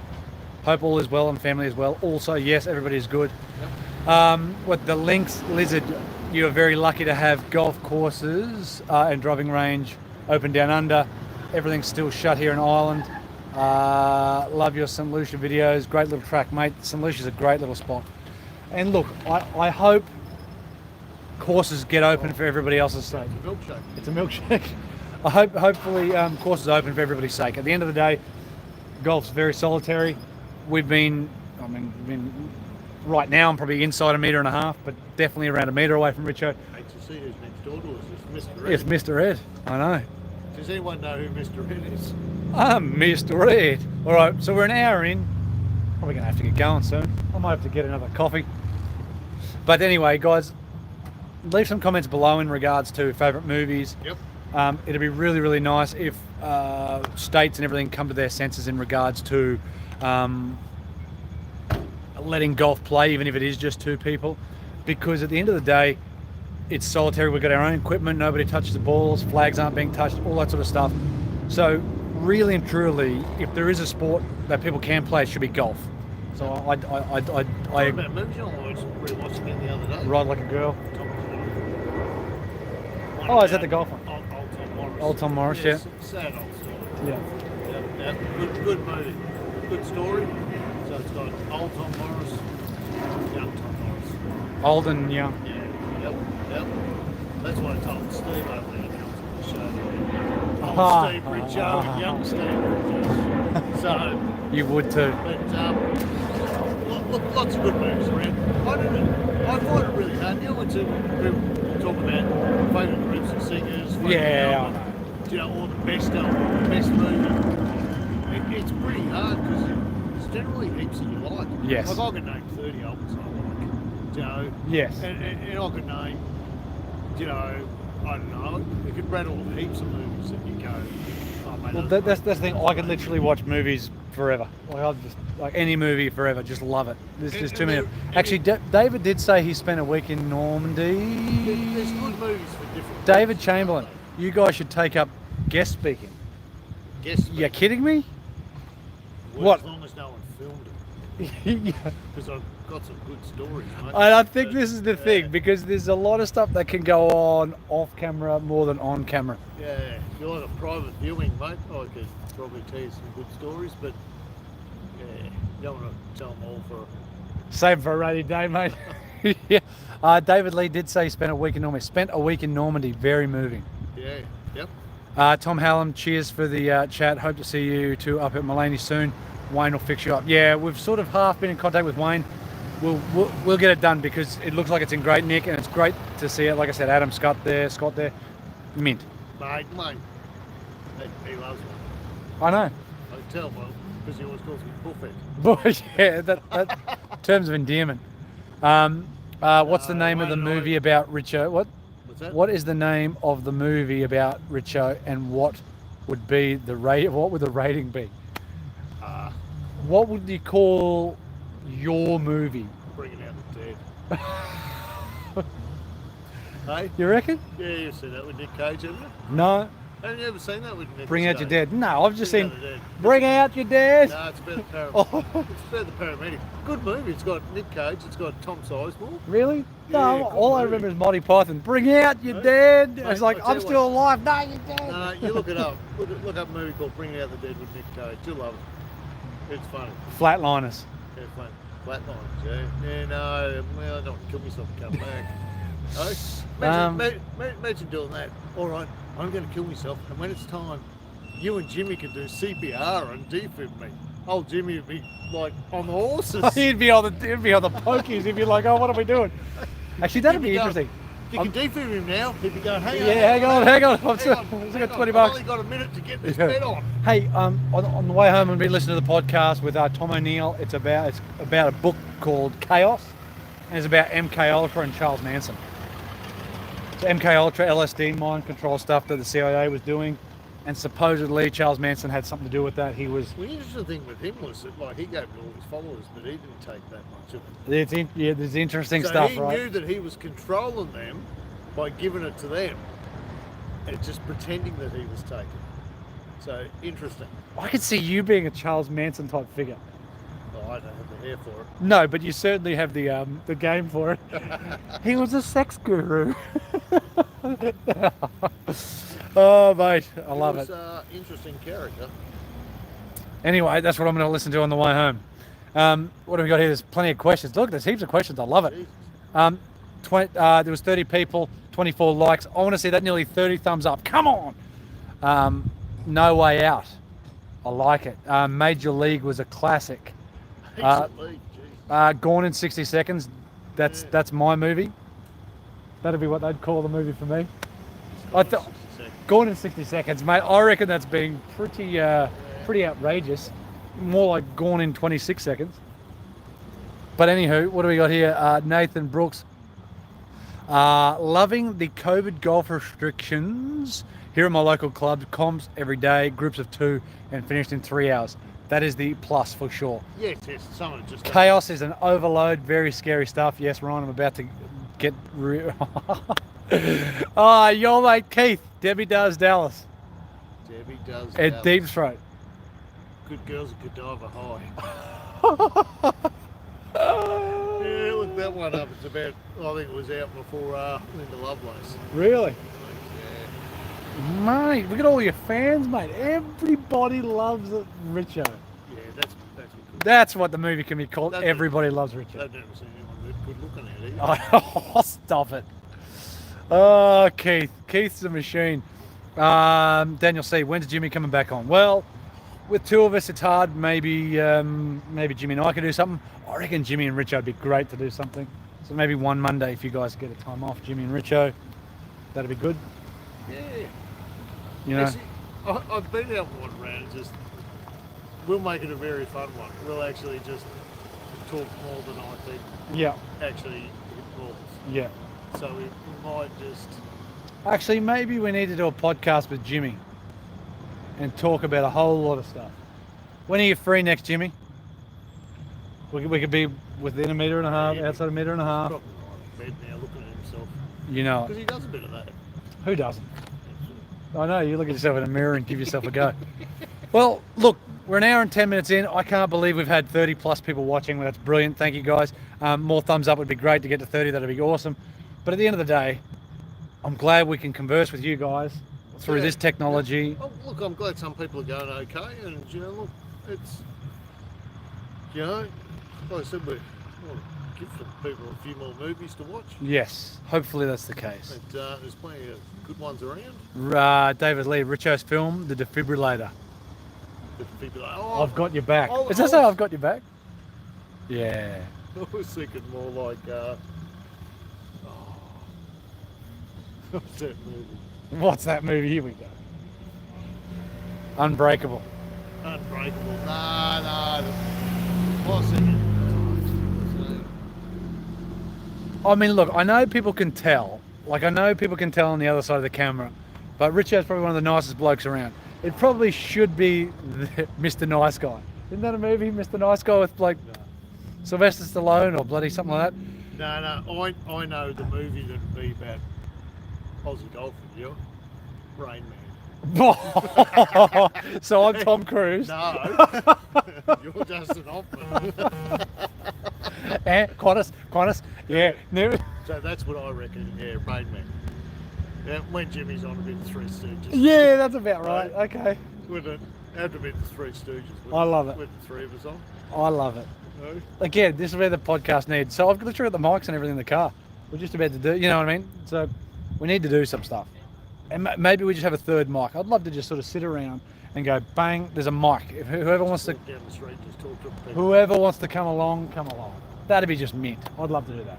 [SPEAKER 1] Hope all is well and family is well. Also, yes, everybody is good.
[SPEAKER 2] Yep.
[SPEAKER 1] With the Lynx Lizard, you are very lucky to have golf courses and driving range open down under. Everything's still shut here in Ireland. Love your St. Lucia videos. Great little track, mate. St. Lucia's a great little spot. And look, I hope courses get open for everybody else's sake.
[SPEAKER 2] It's a milkshake.
[SPEAKER 1] It's a milkshake. Hopefully courses open for everybody's sake. At the end of the day, golf's very solitary. We've been right now I'm probably inside 1.5 meters, but definitely around 1 metre away from Richo.
[SPEAKER 2] Hate to see who's next door to us. It's Mr. Ed.
[SPEAKER 1] It's Mr. Ed. I know.
[SPEAKER 2] Does anyone know who Mr. Ed is?
[SPEAKER 1] I'm Mr. Ed. All right, so we're an hour in. Probably gonna have to get going soon. I might have to get another coffee. But anyway, guys, leave some comments below in regards to favourite movies.
[SPEAKER 2] Yep.
[SPEAKER 1] It'd be really, really nice if states and everything come to their senses in regards to letting golf play, even if it is just 2 people. Because at the end of the day, it's solitary. We've got our own equipment. Nobody touches the balls. Flags aren't being touched. All that sort of stuff. So really and truly, if there is a sport that people can play, it should be golf. So I
[SPEAKER 2] about movies, I was rewatching it the other day.
[SPEAKER 1] ride like a girl.
[SPEAKER 2] One
[SPEAKER 1] Oh, is that
[SPEAKER 2] about
[SPEAKER 1] the golf one?
[SPEAKER 2] Old Tom Morris.
[SPEAKER 1] Old Tom Morris, yeah.
[SPEAKER 2] Sad old story.
[SPEAKER 1] Yeah.
[SPEAKER 2] Yeah. Good movie. Good story. So it's got old Tom Morris, young Tom Morris.
[SPEAKER 1] Old and young.
[SPEAKER 2] Yeah. Yep. That's what I told Steve over there on the show. Old
[SPEAKER 1] Ah.
[SPEAKER 2] Steve Richo and young Steve Richo. So,
[SPEAKER 1] You would too.
[SPEAKER 2] but lots of good movies around. I find it really hard. You know, when people talk about favourite groups and singers, favourite
[SPEAKER 1] Yeah.
[SPEAKER 2] album, you know, or the best album, the best movie. It's pretty hard because there's generally heaps that you like.
[SPEAKER 1] Yes.
[SPEAKER 2] Like I could name 30 albums I like. You know.
[SPEAKER 1] Yes.
[SPEAKER 2] And I could name, you know, I don't know. You could rattle heaps of movies that you go. Oh, mate,
[SPEAKER 1] Well,
[SPEAKER 2] that's
[SPEAKER 1] that's the thing. I could literally watch movies forever. Like I just like any movie forever. Just love it. There's too many. Actually, David did say he spent a week in Normandy.
[SPEAKER 2] There's good movies for different.
[SPEAKER 1] David
[SPEAKER 2] reasons,
[SPEAKER 1] Chamberlain,
[SPEAKER 2] aren't
[SPEAKER 1] you guys should take up guest speaking.
[SPEAKER 2] they? Guess
[SPEAKER 1] You kidding me?
[SPEAKER 2] Well,
[SPEAKER 1] What?
[SPEAKER 2] As long as no one filmed it,
[SPEAKER 1] Yeah.
[SPEAKER 2] because I've got some good stories, mate.
[SPEAKER 1] And I think
[SPEAKER 2] But,
[SPEAKER 1] this is the
[SPEAKER 2] yeah,
[SPEAKER 1] thing because there's a lot of stuff that can go on off camera more than on camera.
[SPEAKER 2] Yeah, if you like a private viewing, mate, I could probably tell you some good stories, but yeah, you don't want to tell them all for.
[SPEAKER 1] Save for a rainy day, mate. Yeah. David Lee did say he spent a week in Normandy. Spent a week in Normandy. Very moving.
[SPEAKER 2] Yeah, yep.
[SPEAKER 1] Tom Hallam, cheers for the chat. Hope to see you two up at Mullaney soon. Wayne will fix you up. Yeah, we've sort of half been in contact with Wayne. We'll get it done because it looks like it's in great nick and it's great to see it. Like I said, Adam Scott there, mint.
[SPEAKER 2] Mate, he loves me.
[SPEAKER 1] I know.
[SPEAKER 2] I can tell, well, because he always calls me Buffett.
[SPEAKER 1] But yeah, that terms of endearment. What's the name of the
[SPEAKER 2] I don't know.
[SPEAKER 1] movie about Richo?
[SPEAKER 2] What's that?
[SPEAKER 1] What is the name of the movie about Richo, and what would be the rate? What would the rating be? What would you call your movie?
[SPEAKER 2] Bringing out the dead. Hey?
[SPEAKER 1] You reckon?
[SPEAKER 2] Yeah, you've seen that with Nick Cage, haven't you?
[SPEAKER 1] No.
[SPEAKER 2] Haven't you ever seen that with Nick
[SPEAKER 1] Bring Out
[SPEAKER 2] Cage?
[SPEAKER 1] Your Dead. No, I've just
[SPEAKER 2] Bring
[SPEAKER 1] seen
[SPEAKER 2] Out the Dead.
[SPEAKER 1] Bring Out Your Dead.
[SPEAKER 2] No, it's about the paramedic.
[SPEAKER 1] Oh,
[SPEAKER 2] It's about the paramedic. Good movie. It's got Nick Cage. It's got Tom Sizemore.
[SPEAKER 1] really?
[SPEAKER 2] Yeah,
[SPEAKER 1] No,
[SPEAKER 2] good
[SPEAKER 1] all I
[SPEAKER 2] movie.
[SPEAKER 1] remember is Monty Python. Bring Out Your Dead.
[SPEAKER 2] Mate,
[SPEAKER 1] It's like,
[SPEAKER 2] I'll tell
[SPEAKER 1] I'm
[SPEAKER 2] you
[SPEAKER 1] still alive. No, you're dead.
[SPEAKER 2] No, you look it up. Look up a movie called Bringing Out the Dead with Nick Cage. You'll love it. It's funny.
[SPEAKER 1] Flatliners.
[SPEAKER 2] Yeah, funny. Flatlines, yeah. Yeah, no, well, I don't want to kill myself and come back. Imagine doing that. All right, I'm going to kill myself, and when it's time, you and Jimmy can do CPR and defib me. Old Jimmy would be like on the horses.
[SPEAKER 1] He'd be on the pokies. He'd be like, oh, what are we doing? Actually, that'd be interesting.
[SPEAKER 2] You can defib him now. He'd be going, hang on.
[SPEAKER 1] Yeah, hang on.
[SPEAKER 2] Hang on.
[SPEAKER 1] I've got 20
[SPEAKER 2] I've
[SPEAKER 1] bucks.
[SPEAKER 2] only got a minute to get this
[SPEAKER 1] Yeah.
[SPEAKER 2] bed on.
[SPEAKER 1] Hey, on the way home, I'm going to be listening to the podcast with Tom O'Neill. It's about a book called Chaos, and it's about MK Ultra and Charles Manson. So MK Ultra, LSD, mind control stuff that the CIA was doing, and supposedly Charles Manson had something to do with that. He was.
[SPEAKER 2] Well, the interesting thing with him was that, like, he gave it to all his followers, but he didn't take that much of it.
[SPEAKER 1] There's interesting
[SPEAKER 2] So
[SPEAKER 1] stuff,
[SPEAKER 2] he
[SPEAKER 1] right?
[SPEAKER 2] knew that he was controlling them by giving it to them and just pretending that he was taking it. So interesting.
[SPEAKER 1] I could see you being a Charles Manson type figure.
[SPEAKER 2] Oh, I don't have the hair for it.
[SPEAKER 1] No, but you certainly have the game for it. He was a sex guru. Oh, mate, I love it.
[SPEAKER 2] Interesting character.
[SPEAKER 1] Anyway, that's what I'm going to listen to on the way home. What have we got here? There's plenty of questions. Look, there's heaps of questions. I love it.
[SPEAKER 2] Jesus.
[SPEAKER 1] There was 30 people, 24 likes. I want to see that nearly 30 thumbs up. Come on. No Way Out. I like it. Major League was a classic. Gone in 60 Seconds. That's my movie. That'd be what they'd call the movie for me. Gone in 60 Seconds, mate. I reckon that's being pretty outrageous. More like Gone in 26 Seconds. But anywho, what do we got here? Nathan Brooks. Loving the COVID golf restrictions here at my local club. Comps every day, groups of 2, and finished in 3 hours. That is the plus for sure.
[SPEAKER 2] Yes, someone just...
[SPEAKER 1] Chaos is an overload, very scary stuff. Yes, Ryan, I'm about to get... your mate Keith. Debbie Does Dallas.
[SPEAKER 2] Debbie Does
[SPEAKER 1] At
[SPEAKER 2] Dallas.
[SPEAKER 1] Deep Throat.
[SPEAKER 2] Good girls at Godiva High. Yeah, look that one up. It's about, I think it was out before Linda Lovelace.
[SPEAKER 1] Really?
[SPEAKER 2] Yeah.
[SPEAKER 1] Mate, look at all your fans, mate. Everybody loves it, Richo.
[SPEAKER 2] Yeah, that's what
[SPEAKER 1] That's what the movie can be called.
[SPEAKER 2] That's
[SPEAKER 1] Everybody loves Richo.
[SPEAKER 2] I've never seen anyone that good looking at it.
[SPEAKER 1] Oh, stop it. Oh, Keith. Keith's a machine. Daniel C. When's Jimmy coming back on? Well, with 2 of us, it's hard. Maybe Jimmy and I could do something. I reckon Jimmy and Richo would be great to do something. So maybe one Monday, if you guys get a time off, Jimmy and Richo, that'd be good.
[SPEAKER 2] Yeah.
[SPEAKER 1] You know.
[SPEAKER 2] Actually, I've been out one round. We'll make it a very fun one. We'll actually just talk more than I think.
[SPEAKER 1] Yeah.
[SPEAKER 2] Actually hit balls.
[SPEAKER 1] Yeah.
[SPEAKER 2] So we might just...
[SPEAKER 1] Actually, maybe we need to do a podcast with Jimmy and talk about a whole lot of stuff. When are you free next, Jimmy? We could be within 1.5 meters, outside 1.5 meters.
[SPEAKER 2] Probably lying in bed now looking at himself.
[SPEAKER 1] You know
[SPEAKER 2] Because
[SPEAKER 1] it.
[SPEAKER 2] he does a bit of that.
[SPEAKER 1] Who doesn't? I know, you look at yourself in a mirror and give yourself a go. Well, look, we're an hour and 10 minutes in. I can't believe we've had 30 plus people watching. That's brilliant. Thank you, guys. More thumbs up would be great to get to 30. That'd be awesome. But at the end of the day, I'm glad we can converse with you guys through this technology.
[SPEAKER 2] Oh, look, I'm glad some people are going okay. And, you know, look, it's, you know, like I said, we want to give some people a few more movies to watch.
[SPEAKER 1] Yes, hopefully that's the case.
[SPEAKER 2] But, there's plenty of good ones around.
[SPEAKER 1] David Lee, Richo's film, The Defibrillator.
[SPEAKER 2] But people are like, oh,
[SPEAKER 1] I've got your back.
[SPEAKER 2] Oh,
[SPEAKER 1] Is that so? I've got your back? Yeah.
[SPEAKER 2] I was thinking more like, what's that movie?
[SPEAKER 1] What's that movie? Here we go. Unbreakable.
[SPEAKER 2] Unbreakable. No. What's it?
[SPEAKER 1] I mean, look, I know people can tell. Like, I know people can tell on the other side of the camera. But Richo's probably one of the nicest blokes around. It probably should be Mr. Nice Guy. Isn't that a movie, Mr. Nice Guy, with like Sylvester Stallone or bloody something like that?
[SPEAKER 2] No. I know the movie that'd be about Aussie golfing, you Rain Man.
[SPEAKER 1] So I'm Tom Cruise.
[SPEAKER 2] No. You're Dustin Hoffman.
[SPEAKER 1] Qantas. Yeah. No.
[SPEAKER 2] So that's what I reckon, yeah, Rain Man. Yeah, when Jimmy's on a bit of Three Stooges.
[SPEAKER 1] Yeah, that's about right. Okay.
[SPEAKER 2] Wouldn't it have to be the Three Stooges?
[SPEAKER 1] I love it.
[SPEAKER 2] With the three of us on.
[SPEAKER 1] I love it.
[SPEAKER 2] No?
[SPEAKER 1] Again, this is where the podcast needs. So I've literally got the mics and everything in the car. We're just about to do, you know what I mean? So we need to do some stuff. And maybe we just have a third mic. I'd love to just sort of sit around and go, bang, there's a mic. If whoever wants to,
[SPEAKER 2] Walk down the street, just talk to people.
[SPEAKER 1] whoever wants to come along, come along. That'd be just mint. I'd love to do that.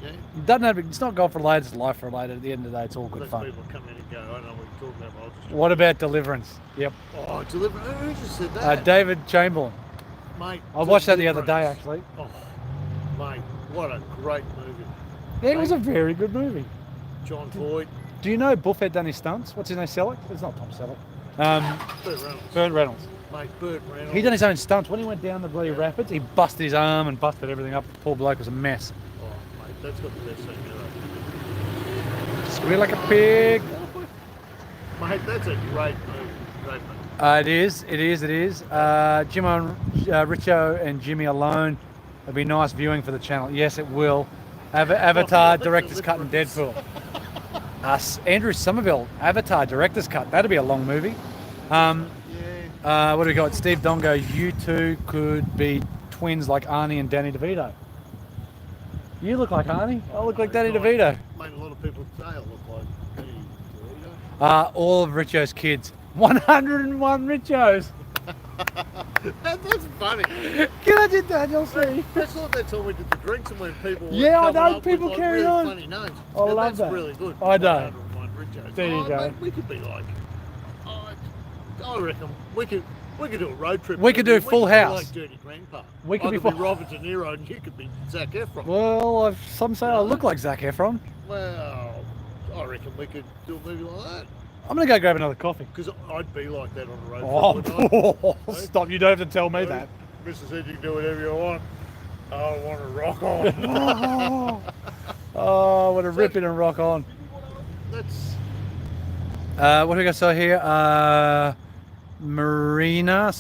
[SPEAKER 2] Yeah?
[SPEAKER 1] It doesn't have, it's not golf related, it's life related. At the end of the day, it's all good
[SPEAKER 2] Unless
[SPEAKER 1] fun.
[SPEAKER 2] people come in and go, I don't know what you're talking about, but I'll just...
[SPEAKER 1] What about Deliverance? Yep.
[SPEAKER 2] Oh, Deliverance. Who just said that?
[SPEAKER 1] David Chamberlain.
[SPEAKER 2] Mate.
[SPEAKER 1] I watched that the other
[SPEAKER 2] Deliverance.
[SPEAKER 1] day, actually.
[SPEAKER 2] Oh, mate, what a great movie.
[SPEAKER 1] Yeah, it was a very good movie.
[SPEAKER 2] John Voight,
[SPEAKER 1] Do you know Buffett done his stunts? What's his name? Selleck? It's not Tom Selleck.
[SPEAKER 2] Burt Reynolds.
[SPEAKER 1] Burt Reynolds.
[SPEAKER 2] Mate, Burt Reynolds.
[SPEAKER 1] He done his own stunts. When he went down the bloody rapids, he busted his arm and busted everything up. The poor bloke was a mess.
[SPEAKER 2] Oh, mate, that's got the best scene ever.
[SPEAKER 1] Squeal like a pig.
[SPEAKER 2] Mate, that's a great movie. Great movie.
[SPEAKER 1] It is. Jim on Richo and Jimmy alone. It'll be nice viewing for the channel. Yes, it will. Avatar, director's cut, and Deadpool. Andrew Somerville, Avatar, director's cut. That'd be a long movie. What do we got? Steve Dongo, you two could be twins like Arnie and Danny DeVito. You look like Arnie. I look like Danny DeVito.
[SPEAKER 2] Mate, a lot of people say I look like Danny DeVito.
[SPEAKER 1] All of Richo's kids. 101 Richos.
[SPEAKER 2] That's funny.
[SPEAKER 1] Get on your Daniel, see.
[SPEAKER 2] That's like they told me to the drinks and when people
[SPEAKER 1] Yeah, I
[SPEAKER 2] were coming
[SPEAKER 1] know,
[SPEAKER 2] up
[SPEAKER 1] people
[SPEAKER 2] with,
[SPEAKER 1] carry
[SPEAKER 2] really
[SPEAKER 1] on.
[SPEAKER 2] funny names.
[SPEAKER 1] I love
[SPEAKER 2] that's
[SPEAKER 1] that.
[SPEAKER 2] really good.
[SPEAKER 1] I know.
[SPEAKER 2] 101 Richos.
[SPEAKER 1] There you go.
[SPEAKER 2] Mate, we could be like, I reckon we could do a road trip.
[SPEAKER 1] We could do Full House.
[SPEAKER 2] Like Dirty Grandpa.
[SPEAKER 1] We could
[SPEAKER 2] I
[SPEAKER 1] be
[SPEAKER 2] could be Robert De Niro and you could be Zac Efron.
[SPEAKER 1] Well, some say I look like Zac Efron.
[SPEAKER 2] Well, I reckon we could do a movie like that.
[SPEAKER 1] I'm going to go grab another coffee.
[SPEAKER 2] Because I'd be like that on the road trip.
[SPEAKER 1] Oh, stop. You don't have to tell me that.
[SPEAKER 2] Mr. said you can do whatever you want. I want to rock on.
[SPEAKER 1] Oh, what a rip in and rock on.
[SPEAKER 2] That's...
[SPEAKER 1] what do we got so here? Marina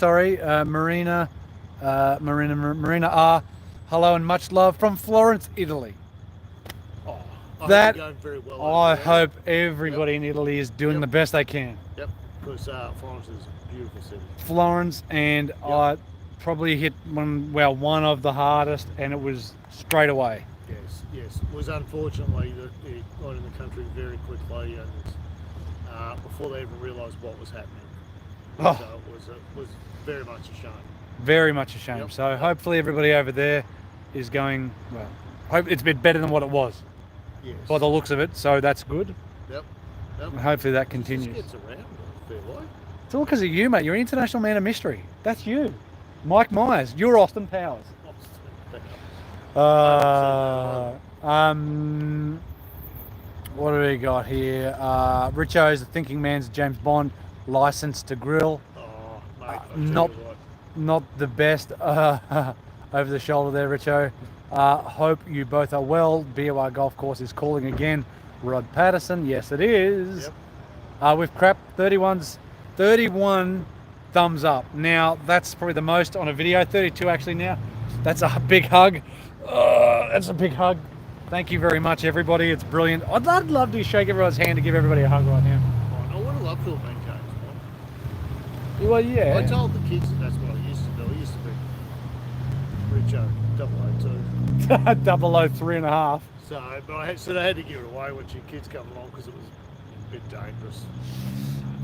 [SPEAKER 1] R. Hello and much love from Florence, Italy.
[SPEAKER 2] That going very well.
[SPEAKER 1] I hope everybody in Italy is doing the best they can.
[SPEAKER 2] Yep, because Florence is a beautiful city.
[SPEAKER 1] Florence, and I probably hit one of the hardest, and it was straight away.
[SPEAKER 2] Yes. It was unfortunately that it got in the country very quickly, and before they even realised what was happening.
[SPEAKER 1] Oh.
[SPEAKER 2] So it was very much a shame.
[SPEAKER 1] Very much a shame.
[SPEAKER 2] Yep.
[SPEAKER 1] So hopefully everybody over there is going well. Hope it's a bit better than what it was.
[SPEAKER 2] Yes.
[SPEAKER 1] By the looks of it, so that's good.
[SPEAKER 2] Yep.
[SPEAKER 1] And hopefully that continues.
[SPEAKER 2] It just gets around, I feel like.
[SPEAKER 1] It's all because of you, mate. You're an international man of mystery. That's you. Mike Myers. You're Austin Powers. What do we got here? Richo's the thinking man's James Bond, license to grill.
[SPEAKER 2] Oh, mate,
[SPEAKER 1] not the best over the shoulder there, Richo. Hope you both are well. BOR Golf Course is calling again. Rod Patterson, yes it is. Yep. We've crapped 31 thumbs up. Now that's probably the most on a video. 32 actually now. That's a big hug. That's a big hug. Thank you very much, everybody. It's brilliant. I'd love to shake everyone's hand to give everybody a hug right now.
[SPEAKER 2] Oh, I would have loved to have been James Bond.
[SPEAKER 1] Well, yeah.
[SPEAKER 2] I told the kids that that's what I used to do. I used to be Richo 002.
[SPEAKER 1] 003.5.
[SPEAKER 2] So, but I had to give it away when your kids come along because it was a bit dangerous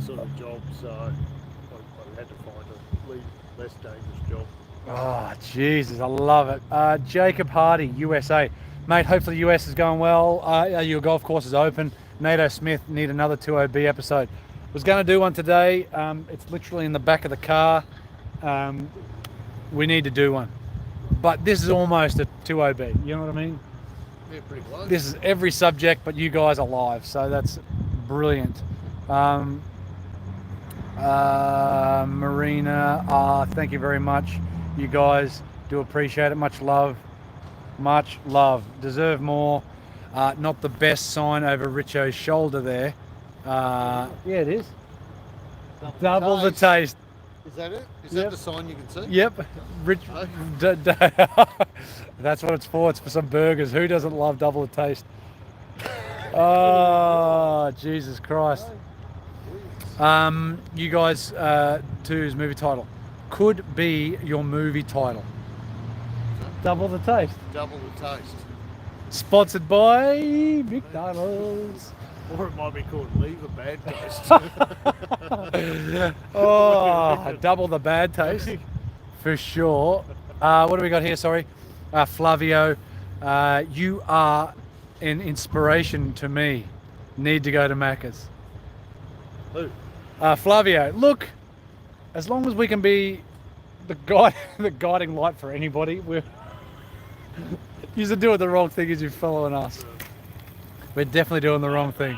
[SPEAKER 2] sort of job. So I had to find a less dangerous job.
[SPEAKER 1] Oh, Jesus, I love it. Jacob Hardy, USA. Mate, hopefully the US is going well. Your golf course is open. Nato Smith, need another 2OB episode. Was going to do one today. It's literally in the back of the car. We need to do one. But this is almost a 2OB. You know what I mean?
[SPEAKER 2] Yeah, pretty close.
[SPEAKER 1] This is every subject, but you guys are live. So that's brilliant. Marina, thank you very much. You guys do appreciate it. Much love. Much love. Deserve more. Not the best sign over Richo's shoulder there. Yeah, it is. Double the taste.
[SPEAKER 2] Is that it? Is that the sign you can see?
[SPEAKER 1] Yep. That's what it's for. It's for some burgers. Who doesn't love double the taste? Oh, Jesus Christ. You guys, two's movie title. Could be your movie title. Double the taste.
[SPEAKER 2] Double the taste.
[SPEAKER 1] Sponsored by McDonald's.
[SPEAKER 2] Or it might be called Leave a Bad Taste.
[SPEAKER 1] Oh, double the bad taste. For sure. What do we got here? Sorry. Flavio, you are an inspiration to me. Need to go to Macca's.
[SPEAKER 2] Who?
[SPEAKER 1] Flavio, look, as long as we can be the guiding light for anybody, you're doing the wrong thing as you're following us. We're definitely doing the wrong thing.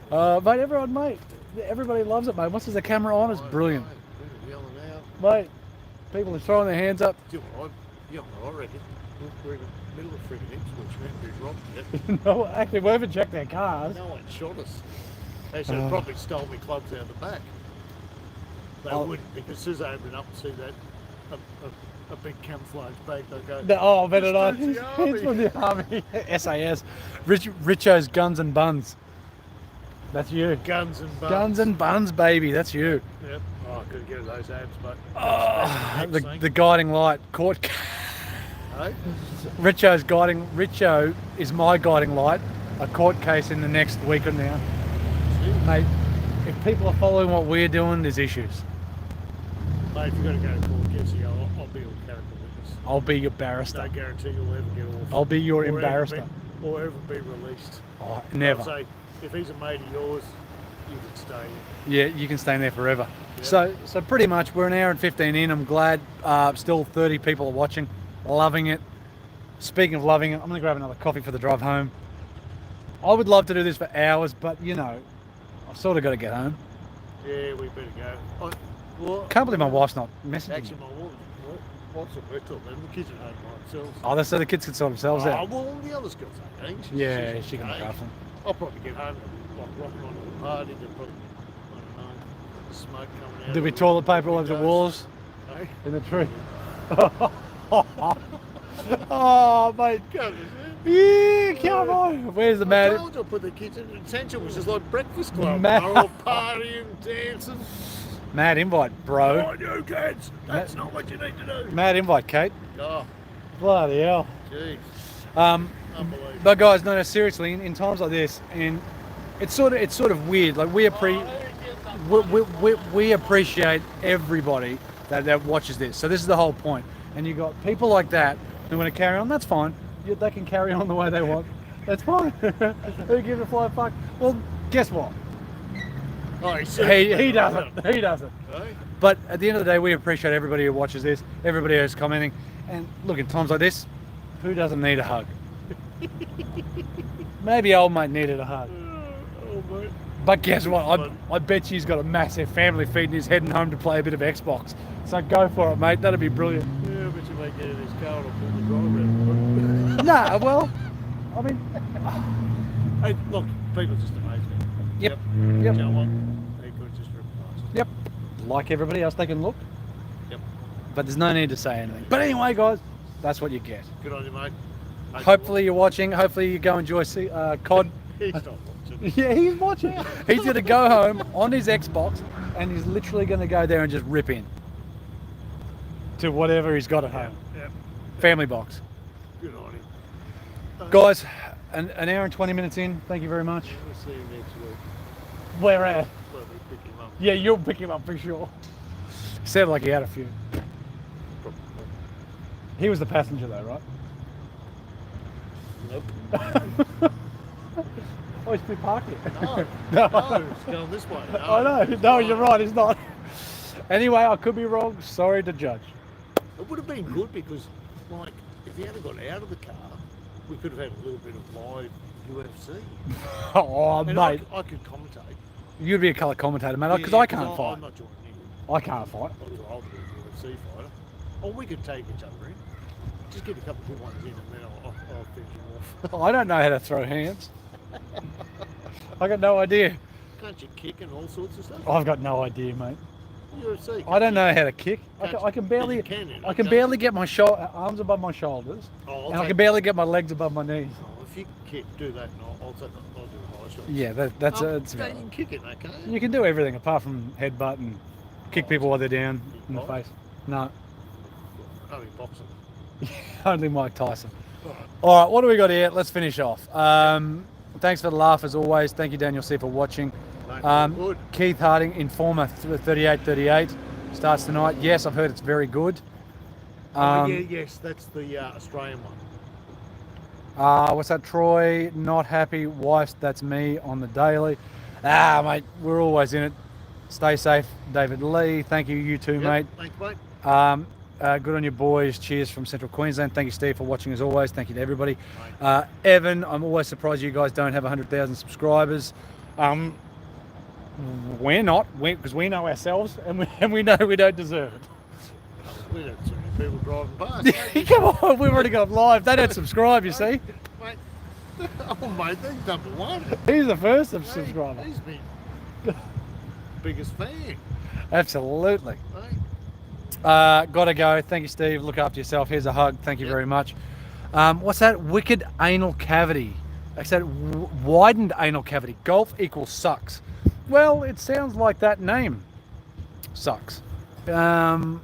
[SPEAKER 1] Mate, everybody loves it, mate. Once there's a camera on, it's brilliant. Mate, people are throwing their hands up.
[SPEAKER 2] I reckon. We're in the middle of freaking Ipswich, man. Who's robbed yet?
[SPEAKER 1] No, actually, we haven't checked their cars.
[SPEAKER 2] No one shot us. They should have probably stole me clubs out the back. They wouldn't, because as soon as they open up and see that a big camouflage bag, they'll go.
[SPEAKER 1] Oh, better not.
[SPEAKER 2] It's
[SPEAKER 1] It's
[SPEAKER 2] the army.
[SPEAKER 1] from the army. SAS. Richo's Guns and Buns. That's you.
[SPEAKER 2] Guns and buns.
[SPEAKER 1] Guns and Buns, baby. That's you.
[SPEAKER 2] Yep. Oh, I could get those abs, but.
[SPEAKER 1] Oh, the guiding light. Court.
[SPEAKER 2] Hey?
[SPEAKER 1] Richo is my guiding light. A court case in the next week or now. Mate, if people are following what we're doing, there's issues.
[SPEAKER 2] Mate, if you're going to go to court, guess you go, I'll be your character witness.
[SPEAKER 1] I'll be your barrister.
[SPEAKER 2] No guarantee you'll ever get off.
[SPEAKER 1] I'll be your embarrassment.
[SPEAKER 2] Or ever be released.
[SPEAKER 1] Oh, never.
[SPEAKER 2] I'd say, if he's a mate of yours, you can stay.
[SPEAKER 1] Yeah, you can stay in there forever.
[SPEAKER 2] Yeah.
[SPEAKER 1] So pretty much we're an hour and 15 in. I'm glad still 30 people are watching, loving it. Speaking of loving it, I'm going to grab another coffee for the drive home. I would love to do this for hours, but you know, I've sort of got to get home.
[SPEAKER 2] Yeah, we better go.
[SPEAKER 1] Can't believe my wife's not messaging
[SPEAKER 2] Actually,
[SPEAKER 1] me.
[SPEAKER 2] my wife's at work till then. The kids are home by themselves.
[SPEAKER 1] Oh, so the kids can sort themselves
[SPEAKER 2] Oh,
[SPEAKER 1] out.
[SPEAKER 2] well, the other girls ain't.
[SPEAKER 1] Yeah, she can look
[SPEAKER 2] okay.
[SPEAKER 1] after them.
[SPEAKER 2] I'll probably get home and like rocking onto the party. There'll probably, I don't know, smoke coming out.
[SPEAKER 1] There'll be
[SPEAKER 2] of the
[SPEAKER 1] toilet paper all over the
[SPEAKER 2] windows.
[SPEAKER 1] walls
[SPEAKER 2] Hey?
[SPEAKER 1] in the tree. Oh, mate.
[SPEAKER 2] Come on,
[SPEAKER 1] Yeah, come on. Where's the
[SPEAKER 2] I
[SPEAKER 1] man?
[SPEAKER 2] told you I put the kids in detention, which is like breakfast club.
[SPEAKER 1] Mad-
[SPEAKER 2] They're all partying, dancing.
[SPEAKER 1] Mad invite, bro.
[SPEAKER 2] Oh, you kids, that's not what you need to do.
[SPEAKER 1] Mad invite, Kate.
[SPEAKER 2] Oh,
[SPEAKER 1] Bloody hell.
[SPEAKER 2] jeez, unbelievable.
[SPEAKER 1] But guys, no, seriously, in times like this, and it's sort of weird. Like we appreciate everybody that watches this. So this is the whole point. And you got people like that who want to carry on. That's fine. They can carry on the way they want. That's fine. Who gives a flying fuck? Well, guess what?
[SPEAKER 2] Oh,
[SPEAKER 1] He doesn't. He doesn't.
[SPEAKER 2] Hey?
[SPEAKER 1] But at the end of the day, we appreciate everybody who watches this, everybody who's commenting. And look, in times like this, who doesn't need a hug? Maybe old mate needed a hug.
[SPEAKER 2] Oh, mate.
[SPEAKER 1] But guess what? I bet she's got a massive family feed and he's heading home to play a bit of Xbox. So go for it, mate. That'd be brilliant.
[SPEAKER 2] Yeah, but you may get in his car and I'll pull the driver out.
[SPEAKER 1] Nah, well, I mean,
[SPEAKER 2] Hey, look, people just amaze me.
[SPEAKER 1] Yep.
[SPEAKER 2] You
[SPEAKER 1] Yep.
[SPEAKER 2] know what? They could just rip past.
[SPEAKER 1] Yep. Like everybody else, they can look.
[SPEAKER 2] Yep.
[SPEAKER 1] But there's no need to say anything. But anyway, guys, that's what you get.
[SPEAKER 2] Good on you, mate.
[SPEAKER 1] Hopefully you're watching. Hopefully you go enjoy COD.
[SPEAKER 2] He's not watching.
[SPEAKER 1] Yeah, he's watching. He's going to go home on his Xbox and he's literally going to go there and just rip in to whatever he's got at home.
[SPEAKER 2] Yep.
[SPEAKER 1] Family box.
[SPEAKER 2] Good on him.
[SPEAKER 1] Guys, an hour and 20 minutes in. Thank you very much.
[SPEAKER 2] We'll see you next week.
[SPEAKER 1] Where at?
[SPEAKER 2] Well, we pick him up.
[SPEAKER 1] Yeah, you'll pick him up for sure. Sounded like he had a few.
[SPEAKER 2] Probably.
[SPEAKER 1] He was the passenger though, right?
[SPEAKER 2] Nope.
[SPEAKER 1] Oh, he's been parking.
[SPEAKER 2] No.
[SPEAKER 1] No.
[SPEAKER 2] No, it's going this way. No.
[SPEAKER 1] I know. No, you're right. He's not. Anyway, I could be wrong. Sorry to judge.
[SPEAKER 2] It would have been good because, like, if he hadn't got out of the car, we could have had a little bit of live UFC.
[SPEAKER 1] Oh,
[SPEAKER 2] And
[SPEAKER 1] mate.
[SPEAKER 2] I could commentate.
[SPEAKER 1] You'd be a colour commentator, mate, because I can't fight.
[SPEAKER 2] I'm not joining you.
[SPEAKER 1] I can't fight.
[SPEAKER 2] I'll be a UFC fighter. Or we could take each other in. Just get a couple of good ones in and then I'll finish you off.
[SPEAKER 1] I don't know how to throw hands. I got no idea.
[SPEAKER 2] Can't you kick and all sorts of stuff?
[SPEAKER 1] I've got no idea, mate.
[SPEAKER 2] UFC.
[SPEAKER 1] I don't know how to kick. I can barely.
[SPEAKER 2] You can, you know,
[SPEAKER 1] I can
[SPEAKER 2] can't
[SPEAKER 1] barely
[SPEAKER 2] you?
[SPEAKER 1] get my arms above my shoulders,
[SPEAKER 2] Oh,
[SPEAKER 1] and I can barely get my legs above my knees.
[SPEAKER 2] Oh, if you can kick, do that and I'll do the high shot.
[SPEAKER 1] Yeah, that's
[SPEAKER 2] it's
[SPEAKER 1] about
[SPEAKER 2] you can kick it, okay?
[SPEAKER 1] You can do everything apart from headbutt and kick people while they're down in the
[SPEAKER 2] Right.
[SPEAKER 1] face. No,
[SPEAKER 2] Only boxing.
[SPEAKER 1] only Mike Tyson.
[SPEAKER 2] All right.
[SPEAKER 1] All right, what do we got here? Let's finish off. Thanks for the laugh as always. Thank you, Daniel C, for watching.
[SPEAKER 2] Mate, good.
[SPEAKER 1] Keith Harding, Informer 3838 starts tonight. Yes, I've heard it's very good.
[SPEAKER 2] Yes, that's the Australian one.
[SPEAKER 1] What's that? Troy, not happy. Wife, that's me on the daily. Mate, we're always in it. Stay safe, David Lee. Thank you, you too,
[SPEAKER 2] Yep,
[SPEAKER 1] mate.
[SPEAKER 2] Thanks, mate.
[SPEAKER 1] Good on you, boys. Cheers from Central Queensland. Thank you, Steve, for watching as always. Thank you to everybody. Evan, I'm always surprised you guys don't have 100,000 subscribers. We're not, because we know ourselves and we know we don't deserve it.
[SPEAKER 2] We don't see many people driving past.
[SPEAKER 1] Come on, we've already got live. They don't subscribe, you see.
[SPEAKER 2] Mate, oh, mate, he's number one.
[SPEAKER 1] He's the first
[SPEAKER 2] Hey,
[SPEAKER 1] subscriber.
[SPEAKER 2] He's been biggest fan.
[SPEAKER 1] Absolutely.
[SPEAKER 2] Hey?
[SPEAKER 1] Gotta go. Thank you, Steve. Look after yourself. Here's a hug. Thank you very much. What's that? Wicked anal cavity. I said widened anal cavity. Golf equals sucks. Well, it sounds like that name sucks. Well,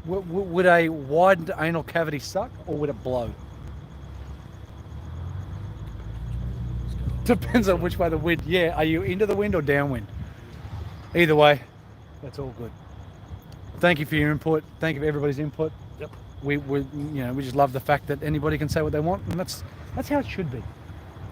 [SPEAKER 1] would a widened anal cavity suck or would it blow? Depends on which way the wind. Yeah, are you into the wind or downwind? Either way, that's all good. Thank you for your input. Thank you for everybody's input.
[SPEAKER 2] Yep.
[SPEAKER 1] We just love the fact that anybody can say what they want, and that's how it should be.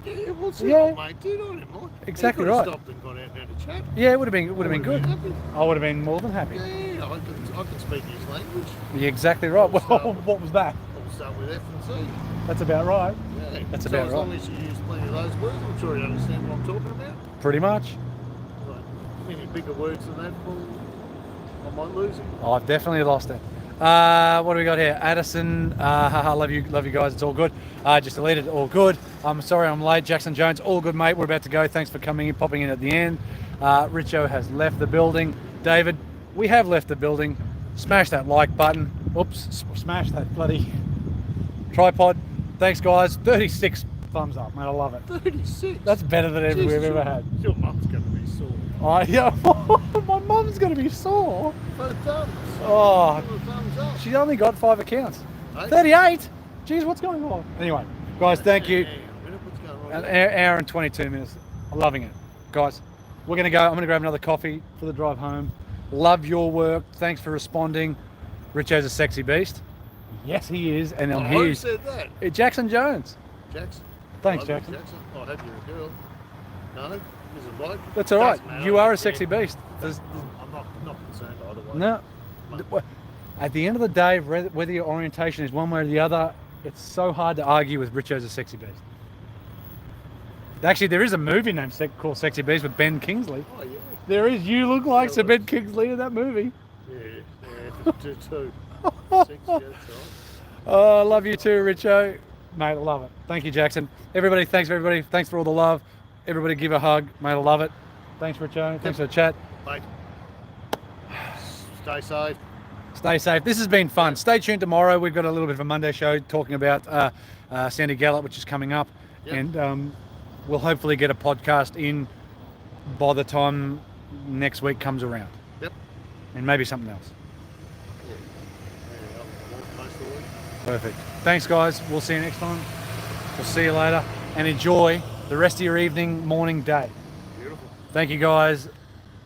[SPEAKER 2] Yeah, well,
[SPEAKER 1] Yeah.
[SPEAKER 2] mate, dude, I didn't mind.
[SPEAKER 1] Exactly
[SPEAKER 2] You could've
[SPEAKER 1] right.
[SPEAKER 2] Stopped and gone out and had a chat.
[SPEAKER 1] Yeah, it would have been good.
[SPEAKER 2] Happy.
[SPEAKER 1] I would have been more than happy.
[SPEAKER 2] Yeah, I can speak his language.
[SPEAKER 1] You're exactly right. Well, what was that?
[SPEAKER 2] I'll start with F and C.
[SPEAKER 1] That's about right.
[SPEAKER 2] Yeah.
[SPEAKER 1] That's
[SPEAKER 2] so
[SPEAKER 1] about
[SPEAKER 2] as long as you use plenty of those words, I'm sure you understand what I'm talking about.
[SPEAKER 1] Pretty much.
[SPEAKER 2] Like, any bigger words than that, well, I might lose him.
[SPEAKER 1] I've definitely lost it. What do we got here? Addison, love you guys. It's all good. Just deleted. All good. I'm sorry I'm late. Jackson Jones, all good, mate. We're about to go. Thanks for coming in, popping in at the end. Richo has left the building. David, we have left the building. Smash that like button. Oops, smash that bloody tripod. Thanks, guys. 36 thumbs up, mate. I love it.
[SPEAKER 2] 36?
[SPEAKER 1] That's better than
[SPEAKER 2] Jesus,
[SPEAKER 1] we've ever had.
[SPEAKER 2] Your mum's going to be sore.
[SPEAKER 1] Oh, yeah. My mum's going to be sore.
[SPEAKER 2] For the thumbs.
[SPEAKER 1] Oh,
[SPEAKER 2] For the thumbs up.
[SPEAKER 1] she only got 5 accounts.
[SPEAKER 2] Hey?
[SPEAKER 1] 38? Jeez, what's going on? Anyway, guys, thank you.
[SPEAKER 2] Hang on a minute, what's going on
[SPEAKER 1] An
[SPEAKER 2] here?
[SPEAKER 1] hour and 22 minutes. I'm loving it. Guys, we're going to go. I'm going to grab another coffee for the drive home. Love your work. Thanks for responding. Richo's a sexy beast. Yes, he is. And I'm
[SPEAKER 2] Who
[SPEAKER 1] here.
[SPEAKER 2] said that?
[SPEAKER 1] Jackson Jones.
[SPEAKER 2] Jackson.
[SPEAKER 1] Thanks,
[SPEAKER 2] I love
[SPEAKER 1] Jackson.
[SPEAKER 2] you, Jackson. I hope you're a girl. No? Is it bloke?
[SPEAKER 1] That's all right.
[SPEAKER 2] Doesn't matter,
[SPEAKER 1] You
[SPEAKER 2] I
[SPEAKER 1] are
[SPEAKER 2] don't
[SPEAKER 1] a sexy
[SPEAKER 2] care.
[SPEAKER 1] beast. There's-
[SPEAKER 2] I'm not concerned either way.
[SPEAKER 1] No. At the end of the day, whether your orientation is one way or the other, it's so hard to argue with Richo's a sexy beast. Actually, there is a movie named called Sexy Beast with Ben Kingsley.
[SPEAKER 2] Oh, yeah.
[SPEAKER 1] There is. You look like
[SPEAKER 2] Yeah,
[SPEAKER 1] Sir Ben Kingsley in that movie.
[SPEAKER 2] Yeah, two. Six, yeah, that's right.
[SPEAKER 1] Oh, I love you too, Richo. Mate, I love it. Thank you, Jackson. Everybody, thanks for everybody. Thanks for all the love. Everybody give a hug. Mate, I love it. Thanks, Richo. Thanks for the chat.
[SPEAKER 2] Mate, stay safe.
[SPEAKER 1] Stay safe. This has been fun. Stay tuned tomorrow. We've got a little bit of a Monday show talking about Sandy Gallop, which is coming up.
[SPEAKER 2] Yep.
[SPEAKER 1] And we'll hopefully get a podcast in by the time next week comes around.
[SPEAKER 2] Yep.
[SPEAKER 1] And maybe something else.
[SPEAKER 2] Most of the week.
[SPEAKER 1] Perfect. Thanks, guys. We'll see you next time. We'll see you later. And enjoy the rest of your evening, morning, day.
[SPEAKER 2] Beautiful.
[SPEAKER 1] Thank you, guys.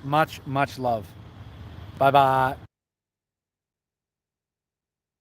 [SPEAKER 1] Much, much love. Bye-bye.